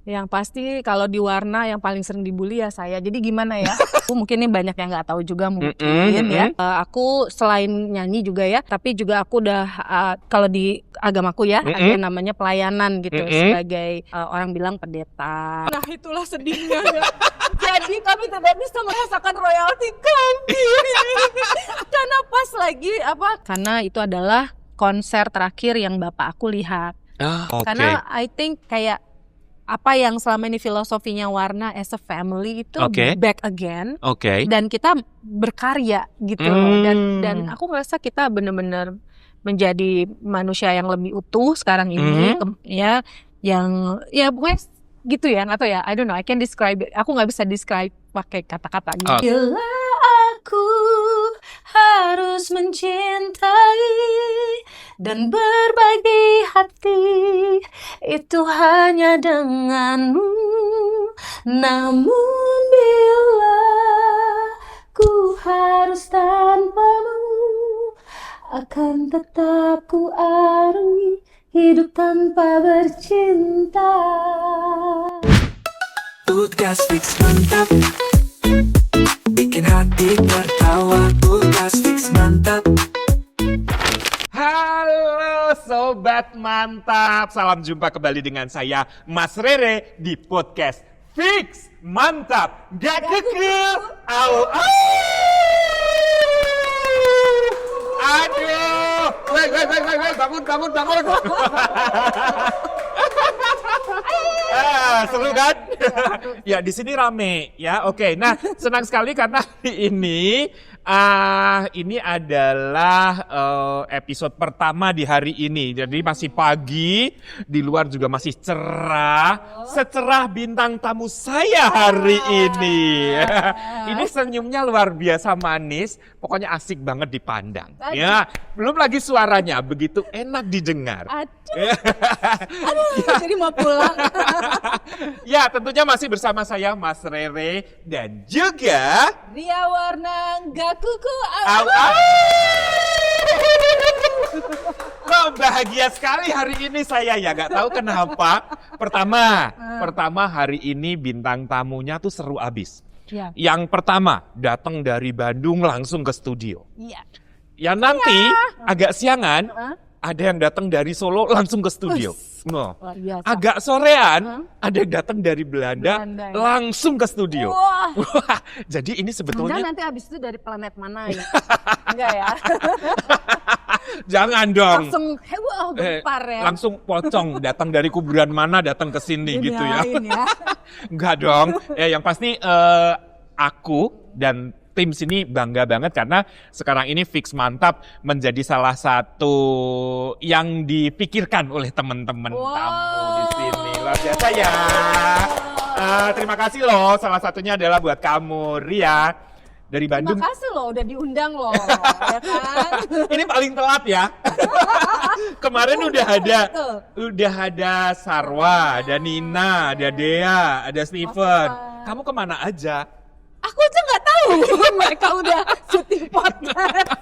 Yang pasti kalau di warna yang paling sering dibully ya saya. Jadi gimana ya? Aku mungkin ini banyak yang nggak tahu juga mungkin ya. Aku selain nyanyi juga ya, tapi juga aku udah kalau di agamaku ya ada namanya pelayanan gitu sebagai orang bilang pendeta. Nah itulah sedihnya ya. Jadi kami tidak bisa merasakan royalti kami. Karena pas lagi karena itu adalah konser terakhir yang bapak aku lihat. Karena I think kayak apa yang selama ini filosofinya Warna as a family itu back again, dan kita berkarya gitu loh. Dan aku ngerasa kita benar-benar menjadi manusia yang lebih utuh sekarang ini, ya yang ya pokoknya gitu ya, nggak tahu ya, I don't know, I can describe it. Aku nggak bisa describe pakai kata-kata gitu. Bila aku harus mencintai dan berbagi hati, itu hanya denganmu. Namun bila ku harus tanpamu, akan tetap ku arungi hidup tanpa bercinta. Tugas fix mantap, bikin hati tertawa. Tugas fix mantap. Halo Sobat Mantap, salam jumpa kembali dengan saya Mas Rere di podcast Fix Mantap. Gak kekeh, au au. Aduh, woi, bangun. Seru kan? Ya di sini rame ya. Oke, nah senang sekali karena hari ini adalah episode pertama di hari ini. Jadi masih pagi, di luar juga masih cerah. Secerah bintang tamu saya hari ini. Ini senyumnya luar biasa manis, pokoknya asik banget dipandang. Ya, belum lagi suaranya begitu enak didengar. Aduh, jadi mau pulang. Ya, tentunya masih bersama saya Mas Rere dan juga Ria Warna Gak Kuku. Au. Kok bahagia sekali hari ini saya ya, gak tahu kenapa. Pertama hari ini bintang tamunya tuh seru abis. Ya. Yang pertama datang dari Bandung langsung ke studio. Iya. Yang nanti agak siangan ada yang datang dari Solo langsung ke studio. No. Agak sorean ada yang datang dari Belanda ya. langsung ke studio. Wah. Jadi ini sebetulnya nanti habis itu dari planet mana ya? Enggak ya? Jangan dong. Langsung gempar ya. Langsung pocong datang dari kuburan mana datang ke sini gitu ya. Enggak dong. Yang pasti aku dan tim sini bangga banget karena sekarang ini Fix Mantap menjadi salah satu yang dipikirkan oleh teman-teman tamu di sini. Luar biasa ya. Terima kasih loh. Salah satunya adalah buat kamu, Ria. Dari Bandung. Terima kasih loh, udah diundang loh, ya kan? Ini paling telat ya. Kemarin udah ada Sarwa, ada Nina, ada Dea, ada Steven. Kamu kemana aja? Aku aja nggak tahu mereka udah syuting podcast.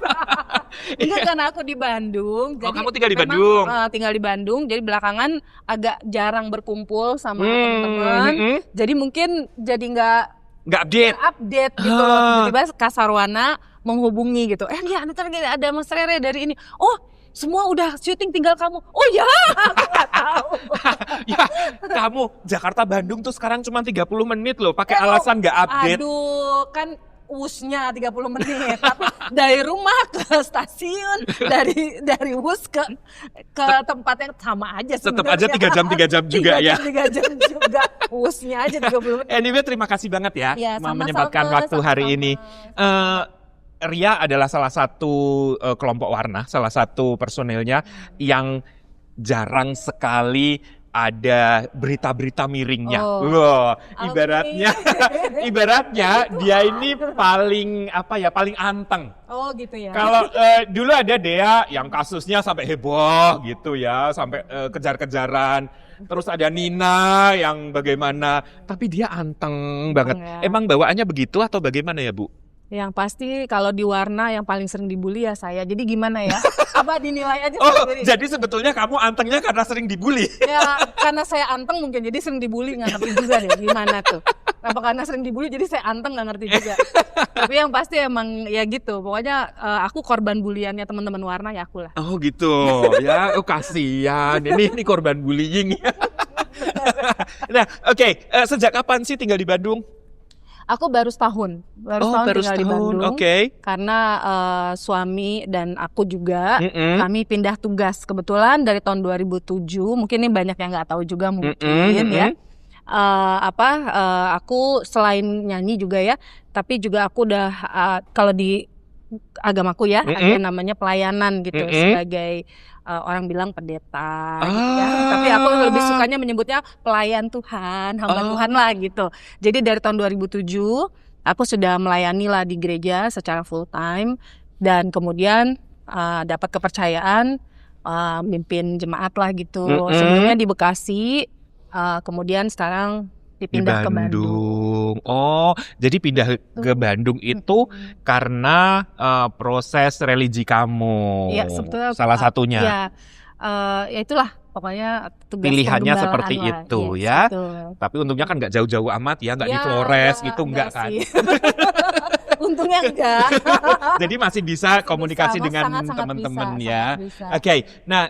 Enggak, karena aku di Bandung. Jadi kamu tinggal di Bandung? Tinggal di Bandung, jadi belakangan agak jarang berkumpul sama teman-teman. Jadi mungkin jadi nggak update gitu loh. Tiba-tiba Kak Sarwana menghubungi gitu. Ya nanti ada Mas Rere dari ini. Oh, semua udah syuting tinggal kamu. Oh ya, aku gak tahu. Ya, kamu Jakarta Bandung tuh sekarang cuma 30 menit loh, pakai alasan gak update. Aduh, kan WUS-nya 30 menit. Tapi dari rumah ke stasiun, dari WUS ke tempat yang sama aja sebenarnya. Tetap aja 3 jam juga ya. 3 jam juga. WUS-nya aja 30 menit. Anyway, terima kasih banget ya, menyempatkan waktu hari ini. Ria adalah salah satu kelompok Warna, salah satu personilnya yang jarang sekali ada berita-berita miringnya. Ibaratnya dia ini paling anteng. Oh gitu ya. Kalau dulu ada Dea yang kasusnya sampai heboh gitu ya, sampai kejar-kejaran. Terus ada Nina yang bagaimana, tapi dia anteng banget. Emang bawaannya begitu atau bagaimana ya, Bu? Yang pasti kalau di warna yang paling sering dibully ya saya. Jadi gimana ya? Apa dinilai aja Oh, sendiri. jadi sebetulnya kamu antengnya karena sering dibully. Ya karena saya anteng mungkin jadi sering dibully, nggak ngerti juga deh gimana tuh. Apa karena sering dibully jadi saya anteng, nggak ngerti juga. Tapi yang pasti emang ya gitu. Pokoknya aku korban buliannya teman-teman warna ya aku lah. Oh gitu, ya, kasihan. Ini korban bullying. Nah, oke, sejak kapan sih tinggal di Bandung? Aku baru setahun Baru tinggal di setahun, Bandung. oke. Karena suami dan aku juga kami pindah tugas kebetulan dari tahun 2007. Mungkin ini banyak yang nggak tahu juga mungkin ya. Aku selain nyanyi juga ya, tapi juga aku udah kalau di agamaku ya ada namanya pelayanan gitu sebagai orang bilang pendeta gitu ya. Tapi aku lebih sukanya menyebutnya pelayan Tuhan, hamba Tuhan lah gitu. Jadi dari tahun 2007 aku sudah melayani lah di gereja secara full time dan kemudian dapat kepercayaan mimpin jemaat lah gitu. Sebelumnya di Bekasi, kemudian sekarang dipindah ke Bandung. Oh, jadi pindah ke Bandung itu karena proses religi kamu. Iya, sebetulnya salah satunya. Ya itulah pokoknya tugas Pilihannya penggembalaan seperti lah. itu Yes, ya. betul. Tapi untungnya kan nggak jauh-jauh amat ya, nggak di Ya, Flores gitu, nggak kan. sih. Untungnya enggak. Jadi masih bisa komunikasi Bisa, dengan sangat teman-teman bisa, ya. sangat bisa. Oke, nah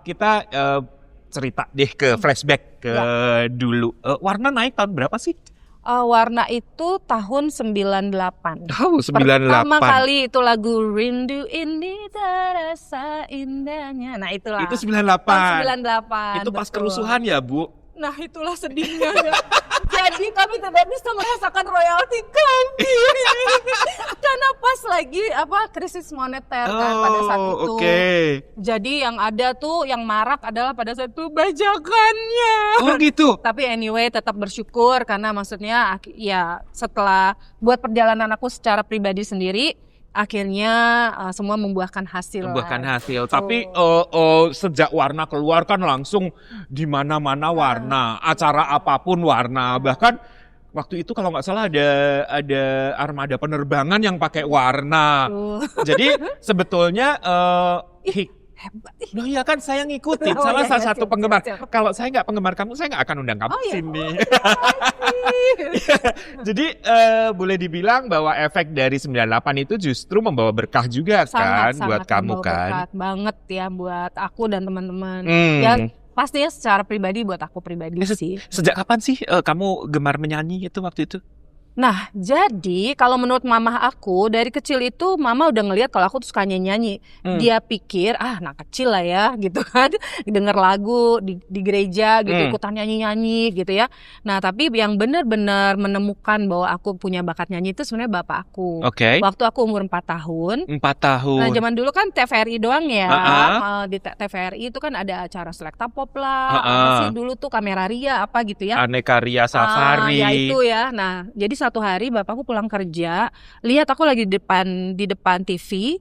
kita cerita deh ke flashback ke dulu. Warna naik tahun berapa sih? Warna itu tahun 98. Oh, 98. Pertama kali itu lagu Rindu Ini Terasa Indahnya. Nah itulah. Itu 98. Tahun 98. Itu pas betul. kerusuhan ya, Bu? Nah itulah sedihnya ya. Jadi kami tidak bisa merasakan royalti kami. Karena pas lagi krisis moneter kan pada saat itu. Jadi yang ada tuh yang marak adalah pada saat itu bajakannya. Oh gitu. Tapi anyway tetap bersyukur karena maksudnya ya setelah buat perjalanan aku secara pribadi sendiri akhirnya semua membuahkan hasil. Tapi sejak warna keluar kan langsung di mana-mana warna, acara apapun warna. Bahkan waktu itu kalau nggak salah ada armada penerbangan yang pakai warna. Jadi sebetulnya Hebat. Loh ya kan saya ngikutin salah satu penggemar. Kalau saya nggak penggemar kamu, saya nggak akan undang kamu sini. Jadi boleh dibilang bahwa efek dari 98 itu justru membawa berkah juga kan buat kamu kan. Sangat banget ya buat aku dan teman-teman. Ya pastinya secara pribadi buat aku pribadi sih. Sejak kapan sih kamu gemar menyanyi itu waktu itu? Nah, jadi kalau menurut mama aku dari kecil itu mama udah ngelihat kalau aku tuh suka nyanyi. Dia pikir anak kecil lah ya gitu kan, denger lagu di gereja gitu ikutan nyanyi gitu ya. Nah, tapi yang benar-benar menemukan bahwa aku punya bakat nyanyi itu sebenarnya bapak aku. Waktu aku umur 4 tahun. 4 tahun. Nah, zaman dulu kan TVRI doang ya. Di TVRI itu kan ada acara Selekta Pop lah. Apa sih dulu tuh Kamera Ria apa gitu ya. Aneka Ria Safari. Ya itu ya. Nah, jadi satu hari bapakku pulang kerja, lihat aku lagi di depan TV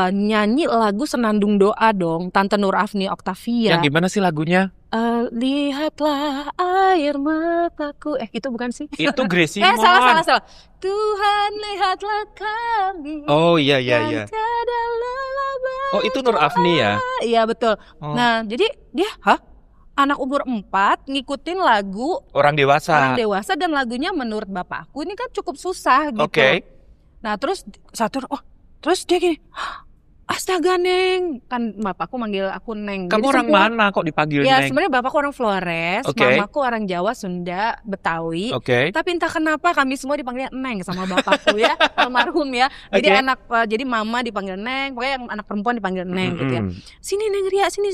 nyanyi lagu Senandung Doa dong, Tante Nur Afni Octavia. Yang gimana sih lagunya? Lihatlah air mataku. Itu bukan sih? Itu Gracie Mon. Salah. Tuhan lihatlah kami. Oh iya. Tiada lelah. Oh itu Nur Afni ya? Iya betul. Nah jadi dia anak umur 4 ngikutin lagu orang dewasa dan lagunya menurut bapakku ini kan cukup susah gitu. Nah terus terus dia gini, astaga Neng, kan bapakku manggil aku Neng. Kamu orang mana kok dipanggil Neng? Ya sebenarnya bapakku orang Flores, mamaku orang Jawa, Sunda, Betawi. Tapi entah kenapa kami semua dipanggil Neng sama bapakku ya, almarhum ya. Jadi jadi mama dipanggil Neng, pokoknya yang anak perempuan dipanggil Neng gitu ya. Sini Neng Ria, sini.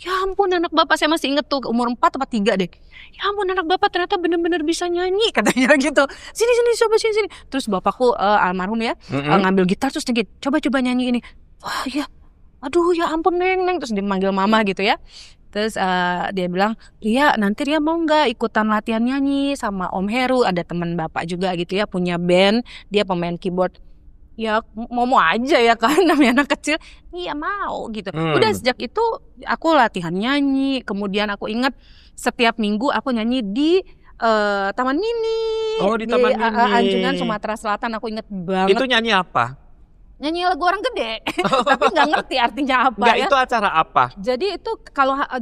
Ya ampun anak bapak, saya masih inget tuh umur 4 atau 3 deh. Ya ampun anak bapak ternyata bener-bener bisa nyanyi katanya gitu. Sini coba sini. Terus bapakku almarhum ya, ngambil gitar terus nyanyi, coba nyanyi ini. Wah ya, aduh ya ampun Neng. Terus dia manggil mama gitu ya. Terus dia bilang, Ria nanti Ria mau gak ikutan latihan nyanyi sama Om Heru. Ada teman bapak juga gitu ya, punya band, dia pemain keyboard. Ya mau aja ya kan, namanya anak kecil. Iya mau gitu. Udah sejak itu aku latihan nyanyi. Kemudian aku ingat setiap minggu aku nyanyi di Taman Mini Oh, di Taman Mini. Anjungan Sumatera Selatan, aku inget banget. Itu nyanyi apa? Nyanyi lagu orang gede, tapi nggak ngerti artinya apa. Enggak, ya. itu acara apa? Jadi itu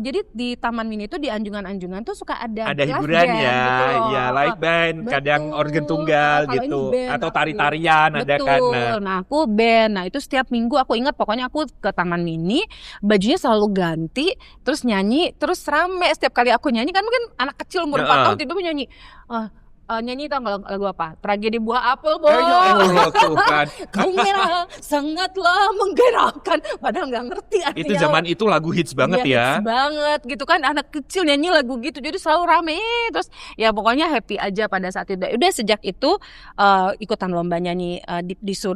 jadi di Taman Mini itu di Anjungan-Anjungan tuh suka ada live hiburan jam, ya, gitu. ya live band, Betul. kadang organ tunggal Kalau gitu, ini band atau aku. tari-tarian ada kan. Betul. Nah aku band, nah itu setiap minggu aku ingat pokoknya aku ke Taman Mini, bajunya selalu ganti, terus nyanyi, terus rame setiap kali aku nyanyi kan mungkin anak kecil umur 4 tahun tiba-tiba nyanyi. Nyanyi tau nggak lagu apa? Tragedi Buah Apel, Boy. Tuhan. Kau merah sangatlah menggerakkan, padahal nggak ngerti artinya. Itu zaman itu lagu hits banget ya. Hits banget gitu kan, anak kecil nyanyi lagu gitu, jadi selalu rame. Terus ya pokoknya happy aja pada saat itu. Udah sejak itu ikutan lomba nyanyi,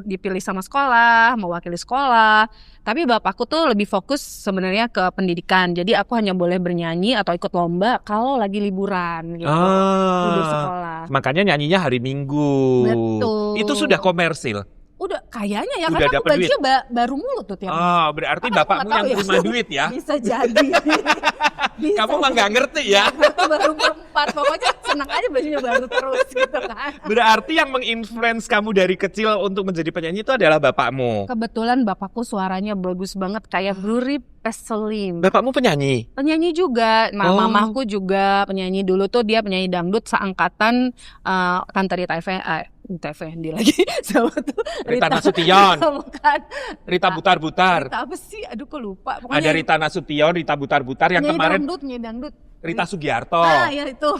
dipilih sama sekolah, mewakili sekolah. Tapi bapakku tuh lebih fokus sebenarnya ke pendidikan. Jadi aku hanya boleh bernyanyi atau ikut lomba kalau lagi liburan gitu. Libur sekolah. Makanya nyanyinya hari Minggu. Betul. Itu sudah komersil. Udah kayaknya ya, Udah karena aku dapet duit. bajunya baru mulu tuh tiap Oh, berarti Apa, bapakmu aku nggak yang tahu terima duit ya? Bisa jadi. Bisa Kamu mah nggak ngerti ya? Aku baru berempat, pokoknya senang aja bajunya baru terus gitu kan. Berarti yang menginfluence kamu dari kecil untuk menjadi penyanyi itu adalah bapakmu. Kebetulan bapakku suaranya bagus banget, kayak Bluri Peselim. Bapakmu penyanyi? Penyanyi juga, Oh. mamahku juga penyanyi. Dulu tuh dia penyanyi dangdut seangkatan Tante Rita Effendi lagi sama tuh Rita Nasution. Bukan. Rita Butar-Butar. Rita apa sih? Aduh kok lupa. Pokoknya Ada Rita Nasution, Rita Butar-Butar yang kemarin nyanyi dangdut. Rita Sugiarto. Ah ya itu.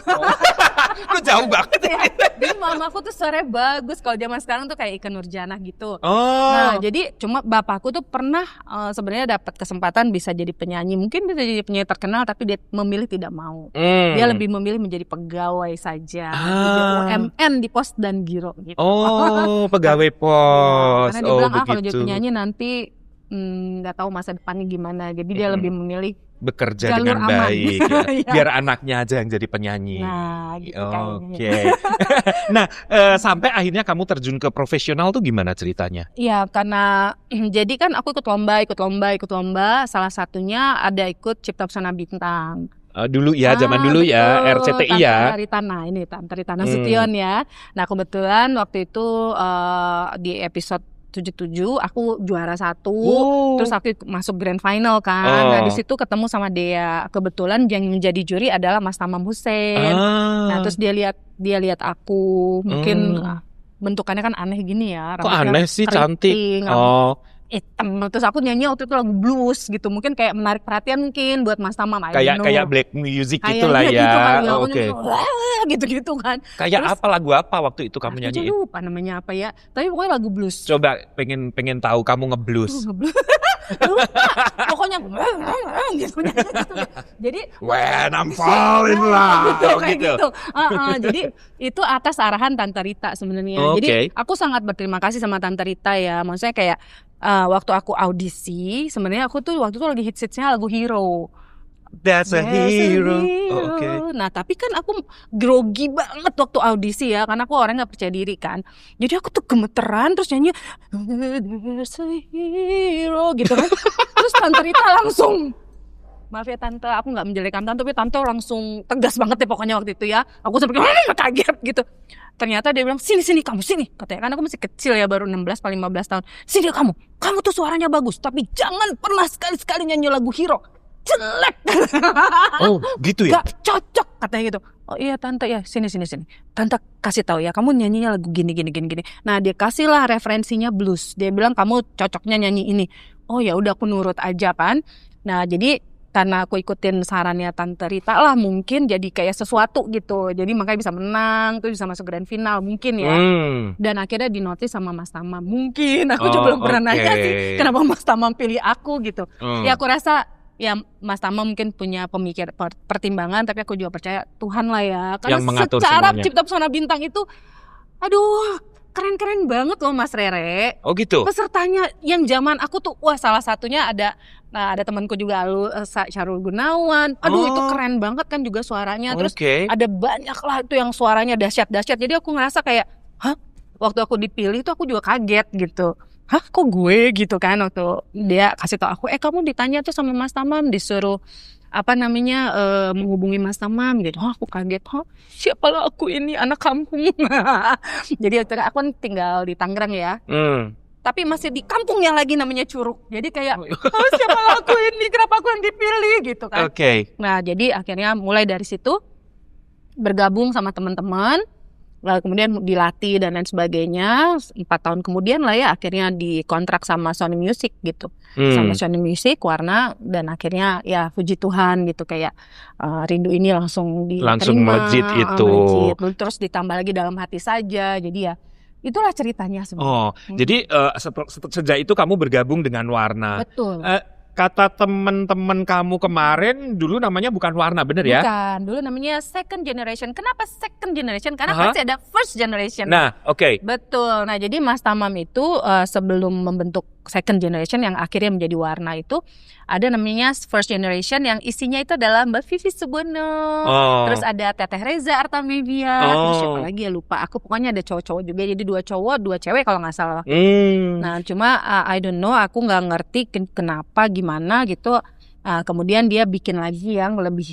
Lu jauh banget ya. Jadi mamaku tuh suaranya bagus. Kalau zaman sekarang tuh kayak Ikke Nurjanah gitu. Oh. Nah, jadi cuma bapakku tuh pernah sebenarnya dapat kesempatan bisa jadi penyanyi. Mungkin bisa jadi penyanyi terkenal, tapi dia memilih tidak mau. Dia lebih memilih menjadi pegawai saja. Jadi UMN di Pos dan Giro gitu. Oh, pegawai pos. Karena dia bilang kalau jadi begitu. penyanyi nanti nggak tahu masa depannya gimana. Jadi dia lebih memilih Bekerja jalur dengan aman. baik ya. Iya. Biar anaknya aja yang jadi penyanyi. Nah, gitu Oke. kayaknya. Nah, sampai akhirnya kamu terjun ke profesional tuh gimana ceritanya? Iya, karena jadi kan aku ikut lomba. Salah satunya ada ikut Cipta Pesona Bintang. Dulu ya, zaman dulu ya, betul. RCTI ya. Tante Rita Nasution ya. Nah, kebetulan waktu itu di episode 77 aku juara 1. Terus aku masuk grand final kan. Nah, di situ ketemu sama Dea. Kebetulan yang jadi juri adalah Mas Tamam Hussein. Nah, terus dia lihat aku, mungkin bentukannya kan aneh gini ya. Kok rambutnya aneh sih, keriting, cantik. Oh, hitam. Terus aku nyanyi waktu itu lagu blues gitu, mungkin kayak menarik perhatian mungkin buat Mas Tamam. kayak black music Kayaknya gitulah ya. gitu kan, Oh, aku oke. nyanyi, "Wah," gitu-gitu kan. Kayak Terus, apa lagu apa waktu itu kamu aku nyanyiin? lupa namanya apa ya, tapi pokoknya lagu blues. Coba pengen tahu kamu ngeblues. Lupa, pokoknya gitu. Jadi When I'm falling lah. gitu, Oh, kayak gitu. gitu. Jadi itu atas arahan Tante Rita sebenarnya. Oke. Jadi aku sangat berterima kasih sama Tante Rita ya. Maksudnya kayak waktu aku audisi, sebenarnya aku tuh waktu itu lagi hits-hitsnya lagu Hero. That's a hero. Oh, oke. Nah tapi kan aku grogi banget waktu audisi ya, karena aku orang nggak percaya diri kan. Jadi aku tuh gemeteran terus nyanyi There's a hero gitu kan. Terus Tante Rita langsung, maaf ya Tante, aku nggak menjelekkan Tante, tapi Tante langsung tegas banget ya pokoknya waktu itu ya. Aku sampai kaget gitu. Ternyata dia bilang, sini kamu, sini. Katanya kan aku masih kecil ya, baru 16 atau 15 tahun. Sini kamu tuh suaranya bagus, tapi jangan pernah sekali-sekali nyanyi lagu Hero. Jelek. Oh, gitu ya? Gak cocok katanya gitu. Oh iya Tante ya, sini. Tante kasih tahu ya, kamu nyanyinya lagu gini. Nah, dia kasihlah referensinya blues. Dia bilang kamu cocoknya nyanyi ini. Oh ya udah, aku nurut aja kan. Nah, jadi karena aku ikutin sarannya Tante Rita lah, mungkin jadi kayak sesuatu gitu. Jadi makanya bisa menang, tuh bisa masuk grand final mungkin ya. Dan akhirnya dinotis sama Mas Tamam. Mungkin aku juga belum pernah nanya sih kenapa Mas Tamam pilih aku gitu. Ya aku rasa ya Mas Tamam mungkin punya pertimbangan, tapi aku juga percaya Tuhan lah ya. Karena yang mengatur secara semuanya. Cipta Pesona Bintang itu, aduh, keren-keren banget loh Mas Rere. Oh gitu? Pesertanya yang zaman aku tuh, wah salah satunya ada temanku juga, Syarul Gunawan. Aduh itu keren banget kan juga suaranya. Terus ada banyak lah itu yang suaranya dahsyat-dahsyat. Jadi aku ngerasa kayak, waktu aku dipilih tuh aku juga kaget gitu. Kok gue gitu kan, waktu dia kasih tau aku, kamu ditanya tuh sama Mas Tamam, disuruh menghubungi Mas Tamam gitu. Oh, aku kaget. Oh, siapalah aku ini anak kampung. Jadi akhirnya aku kan tinggal di Tangerang ya. Tapi masih di kampung yang lagi namanya Curug. Jadi kayak, oh siapalah aku ini, kenapa aku yang dipilih gitu kan. Nah jadi akhirnya mulai dari situ bergabung sama teman-teman. Lalu kemudian dilatih dan lain sebagainya. 4 tahun kemudian lah ya akhirnya dikontrak sama Sony Music gitu. Sama Sony Music, Warna, dan akhirnya ya puji Tuhan gitu kayak Rindu ini langsung diterima. Langsung melejit itu. Terus ditambah lagi Dalam Hati Saja. Jadi ya itulah ceritanya sebenarnya. Jadi sejak itu kamu bergabung dengan Warna. Betul. Kata teman-teman kamu kemarin dulu namanya bukan Warna, bener ya? Bukan, dulu namanya second generation. Kenapa second generation? Karena pasti ada first generation. Nah, Betul. Nah, jadi Mas Tamam itu sebelum membentuk second generation yang akhirnya menjadi Warna itu ada namanya first generation yang isinya itu adalah Mbak Vivi Subono, terus ada Teteh Reza Artamevia, terus siapa lagi ya lupa. Aku pokoknya ada cowok-cowok juga, jadi 2 cowok 2 cewek kalau nggak salah. Nah, cuma I don't know, aku nggak ngerti kenapa gimana gitu. Kemudian dia bikin lagi yang lebih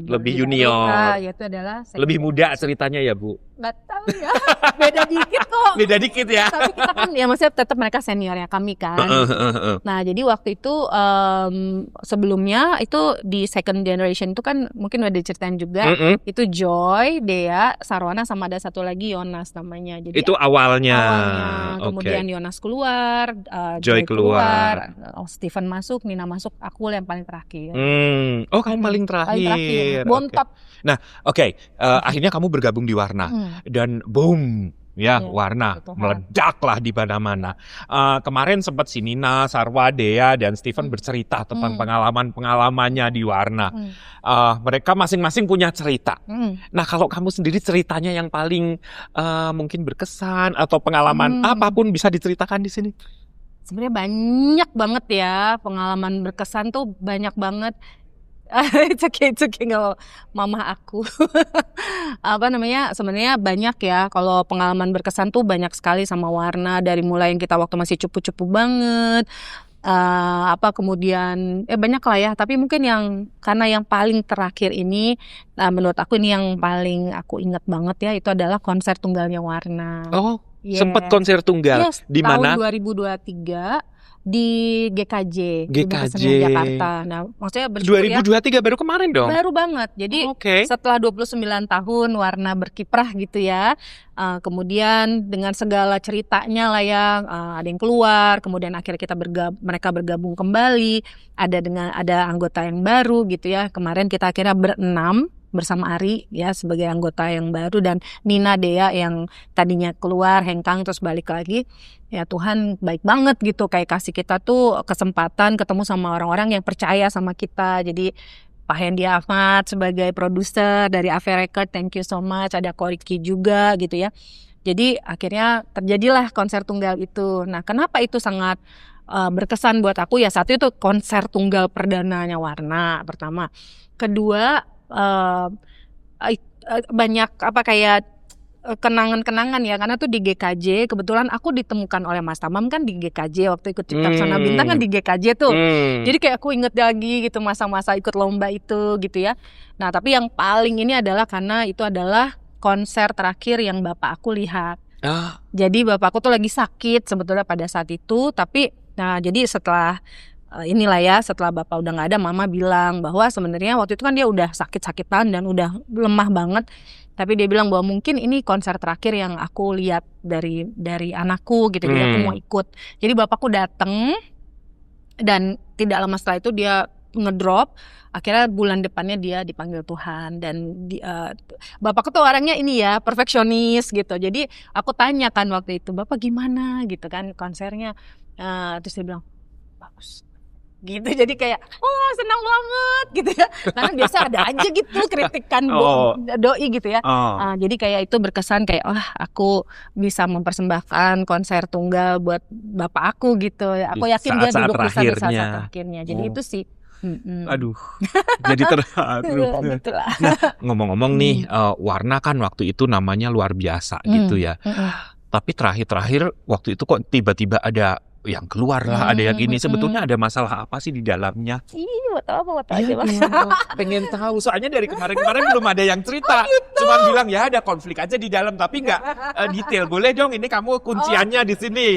lebih junior, yaitu adalah lebih muda ceritanya ya Bu? Nggak tahu ya, beda dikit kok. Beda dikit ya. Tapi kita kan ya maksudnya tetap mereka seniornya kami kan. Nah jadi waktu itu sebelumnya itu di second generation itu kan mungkin udah diceritain juga. Itu Joy, Dea, Sarwana sama ada satu lagi Yonas namanya. Jadi itu awalnya. Kemudian Yonas keluar, Joy keluar, Steven masuk, Nina masuk, aku yang paling terakhir. Oh kamu paling terakhir. Bontot. Nah akhirnya kamu bergabung di Warna. Dan boom ya, Warna meledaklah di mana-mana. Kemarin sempat si Nina, Sarwa, Dea, dan Steven bercerita tentang pengalaman-pengalamannya di Warna. Mereka masing-masing punya cerita. Nah kalau kamu sendiri ceritanya yang paling mungkin berkesan atau pengalaman apapun bisa diceritakan di sini? Sebenarnya banyak banget ya pengalaman berkesan tuh banyak banget. It's okay kalau mama aku. Sebenarnya banyak ya kalau pengalaman berkesan tuh banyak sekali sama Warna, dari mulai yang kita waktu masih cupu-cupu banget. Kemudian banyak lah ya, tapi mungkin karena yang paling terakhir ini menurut aku ini yang paling aku ingat banget ya, itu adalah konser tunggalnya Warna. Sempat konser tunggal di mana? Tahun 2023 di GKJ Jakarta. Nah, maksudnya 2023 baru kemarin dong. Baru banget. Jadi setelah 29 tahun Warna berkiprah gitu ya. Kemudian dengan segala ceritanya lah ya, ada yang keluar, kemudian akhirnya mereka bergabung kembali, ada anggota yang baru gitu ya. Kemarin kita akhirnya berenam bersama Ari ya sebagai anggota yang baru, dan Nina, Dea yang tadinya keluar hengkang terus balik lagi. Ya Tuhan baik banget gitu, kayak kasih kita tuh kesempatan ketemu sama orang-orang yang percaya sama kita. Jadi Pak Hendy Ahmad sebagai produser dari Ave Record, thank you so much. Ada Koriki juga gitu ya. Jadi akhirnya terjadilah konser tunggal itu. Nah kenapa itu sangat berkesan buat aku ya? Satu itu konser tunggal perdananya Warna pertama. Kedua banyak kayak kenangan-kenangan ya, karena tuh di GKJ kebetulan aku ditemukan oleh Mas Tamam kan di GKJ waktu ikut Cipta Pesona Bintang kan di GKJ tuh. Jadi kayak aku inget lagi gitu masa-masa ikut lomba itu gitu ya. Nah tapi yang paling ini adalah karena itu adalah konser terakhir yang bapak aku lihat. Jadi bapakku tuh lagi sakit sebetulnya pada saat itu, tapi jadi setelah setelah bapak udah nggak ada, mama bilang bahwa sebenarnya waktu itu kan dia udah sakit-sakitan dan udah lemah banget, tapi dia bilang bahwa mungkin ini konser terakhir yang aku lihat dari anakku gitu, jadi aku mau ikut. Jadi bapakku datang dan tidak lama setelah itu dia ngedrop. Akhirnya bulan depannya dia dipanggil Tuhan, dan bapakku tuh orangnya ini ya perfeksionis gitu. Jadi aku tanya kan waktu itu, bapak gimana gitu kan konsernya, terus dia bilang bagus gitu. Jadi kayak senang banget gitu ya, karena biasa ada aja gitu kritikan doi gitu ya. Jadi kayak itu berkesan, kayak aku bisa mempersembahkan konser tunggal buat bapak aku gitu. Aku yakin dia duduk di saat terakhirnya. Jadi itu sih. Aduh, jadi terharu. Nah, ngomong-ngomong nih, Warna kan waktu itu namanya luar biasa gitu ya. Tapi terakhir-terakhir waktu itu kok tiba-tiba ada yang keluar lah, ada yang ini. Sebetulnya ada masalah apa sih di dalamnya? Mau tahu aja Iya, Mas. pengen tahu. Soalnya dari kemarin-kemarin belum ada yang cerita. Cuman bilang ya ada konflik aja di dalam, tapi nggak detail. Boleh dong, ini kamu kunciannya di sini.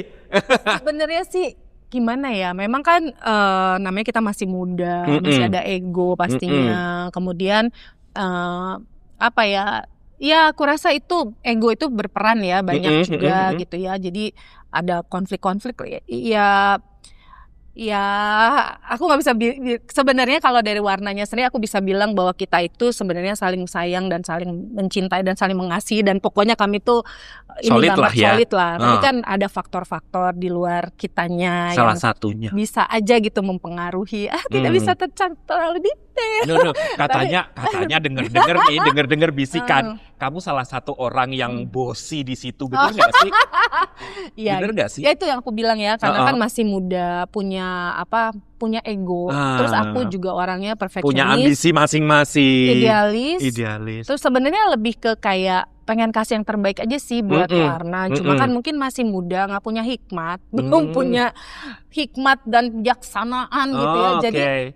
Sebenarnya sih gimana ya, memang kan namanya kita masih muda, masih ada ego pastinya. Kemudian apa ya, aku rasa itu ego itu berperan ya, banyak juga gitu ya. Jadi ada konflik-konflik ya aku nggak bisa sebenarnya kalau dari warnanya sendiri aku bisa bilang bahwa kita itu sebenarnya saling sayang dan saling mencintai dan saling mengasihi, dan pokoknya kami tuh ini Solid banget lah ya. solid lah. Tapi kan ada faktor-faktor di luar kitanya Salah yang satunya. bisa aja gitu mempengaruhi. Tidak bisa terlalu detail. Katanya denger bisikan. Kamu salah satu orang yang bosi di situ, betul nggak sih? Iya, Bener nggak sih? ya itu yang aku bilang ya, karena kan masih muda, punya ego. Terus aku juga orangnya perfeksionis, Punya ambisi masing-masing. idealis. Terus sebenarnya lebih ke kayak pengen kasih yang terbaik aja sih buat Warna. Cuma kan mungkin masih muda, nggak punya hikmat, belum punya hikmat dan bijaksanaan gitu ya.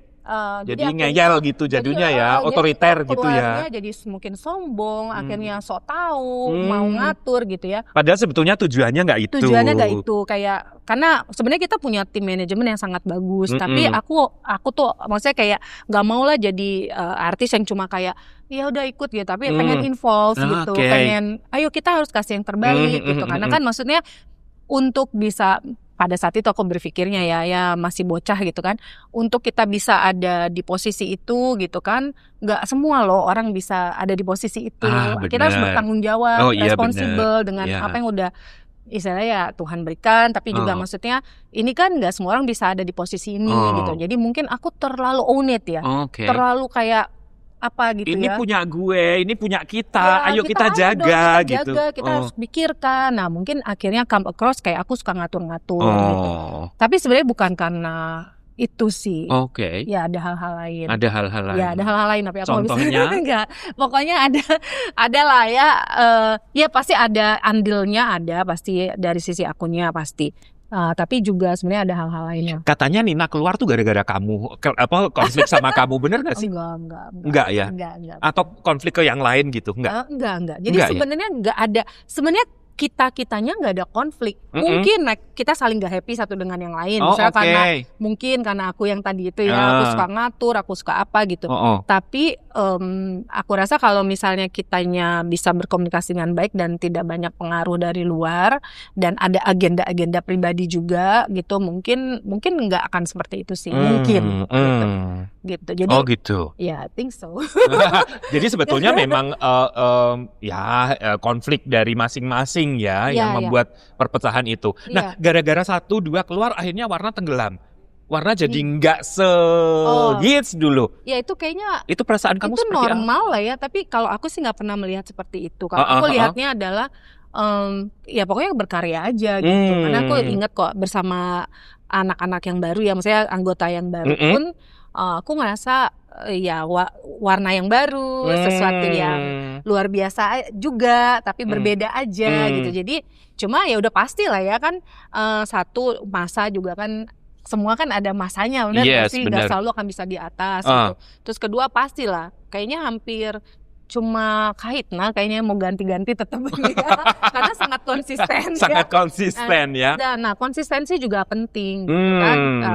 Jadi ngeyel gitu jadinya ya, otoriter gitu ya. Keluarnya jadi mungkin sombong, akhirnya sok tahu, mau ngatur gitu ya. Padahal sebetulnya tujuannya nggak itu. Kayak karena sebenarnya kita punya tim manajemen yang sangat bagus, tapi aku tuh maksudnya kayak nggak mau lah jadi artis yang cuma kayak ya udah ikut gitu, tapi pengen involve gitu, pengen ayo kita harus kasih yang terbaik gitu. Karena kan maksudnya untuk bisa, pada saat itu aku berpikirnya ya masih bocah gitu kan, untuk kita bisa ada di posisi itu gitu kan, nggak semua loh orang bisa ada di posisi itu. Kita harus bertanggung jawab, responsibel dengan apa yang udah istilahnya ya Tuhan berikan. Tapi juga maksudnya ini kan nggak semua orang bisa ada di posisi ini gitu. Jadi mungkin aku terlalu own it ya, terlalu kayak apa gitu ini ya. punya gue, ini punya kita, ayo kita jaga gitu. Kita harus pikirkan. Nah mungkin akhirnya come across kayak aku suka ngatur-ngatur gitu. Tapi sebenarnya bukan karena itu sih. Ya ada hal-hal lain. Ya ada hal-hal lain, tapi aku contohnya enggak. Pokoknya ada lah ya. Ya pasti ada andilnya, ada pasti dari sisi akunya pasti. Tapi juga sebenarnya ada hal-hal lainnya. Katanya Nina keluar tuh gara-gara kamu konflik sama kamu, bener nggak sih? Enggak ya? Enggak. Atau konflik ke yang lain gitu? Enggak. Jadi sebenarnya enggak ada. Sebenarnya kitanya nggak ada konflik. Mungkin kita saling nggak happy satu dengan yang lain. Misalnya karena aku yang tadi itu ya, aku suka ngatur, aku suka apa gitu. Tapi aku rasa kalau misalnya kitanya bisa berkomunikasi dengan baik dan tidak banyak pengaruh dari luar dan ada agenda-agenda pribadi juga gitu, mungkin nggak akan seperti itu sih. Mungkin gitu. Jadi ya, I think so. Jadi sebetulnya memang konflik dari masing-masing yang membuat perpecahan itu. Nah, gara-gara 1-2 keluar akhirnya Warna tenggelam. Warna jadi nggak hits dulu. Ya itu kayaknya itu perasaan kamu itu seperti normal lah ya. Tapi kalau aku sih nggak pernah melihat seperti itu. Kalau aku lihatnya adalah ya pokoknya berkarya aja gitu. Karena aku ingat kok bersama anak-anak yang baru ya, maksudnya anggota yang baru pun aku ngerasa warna yang baru, sesuatu yang luar biasa juga, tapi berbeda aja gitu. Jadi cuma ya udah pasti lah ya kan, satu masa juga kan, semua kan ada masanya, benar nggak sih? Nggak selalu akan bisa di atas gitu. Terus kedua pastilah, kayaknya hampir cuma Kahitna kayaknya mau ganti-ganti tetap ya. Karena sangat konsisten. Sangat konsisten ya. Nah konsistensi juga penting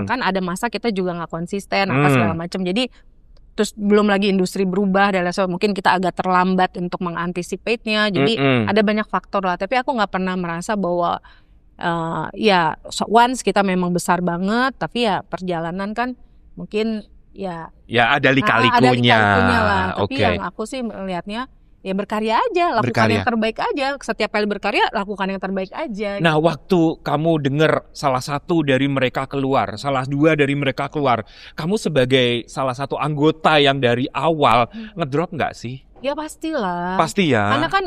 kan ada masa kita juga nggak konsisten apa segala macam. Jadi terus belum lagi industri berubah dan mungkin kita agak terlambat untuk mengantisipasinya. Jadi ada banyak faktor lah. Tapi aku nggak pernah merasa bahwa once kita memang besar banget, tapi ya perjalanan kan mungkin ya ada lika-likunya lah. Tapi yang aku sih melihatnya ya berkarya aja, lakukan yang terbaik aja. Setiap kali berkarya lakukan yang terbaik aja. Nah gitu. Waktu kamu dengar salah satu dari mereka keluar, salah dua dari mereka keluar, kamu sebagai salah satu anggota yang dari awal ngedrop nggak sih? Ya pastilah. Pasti ya. Karena kan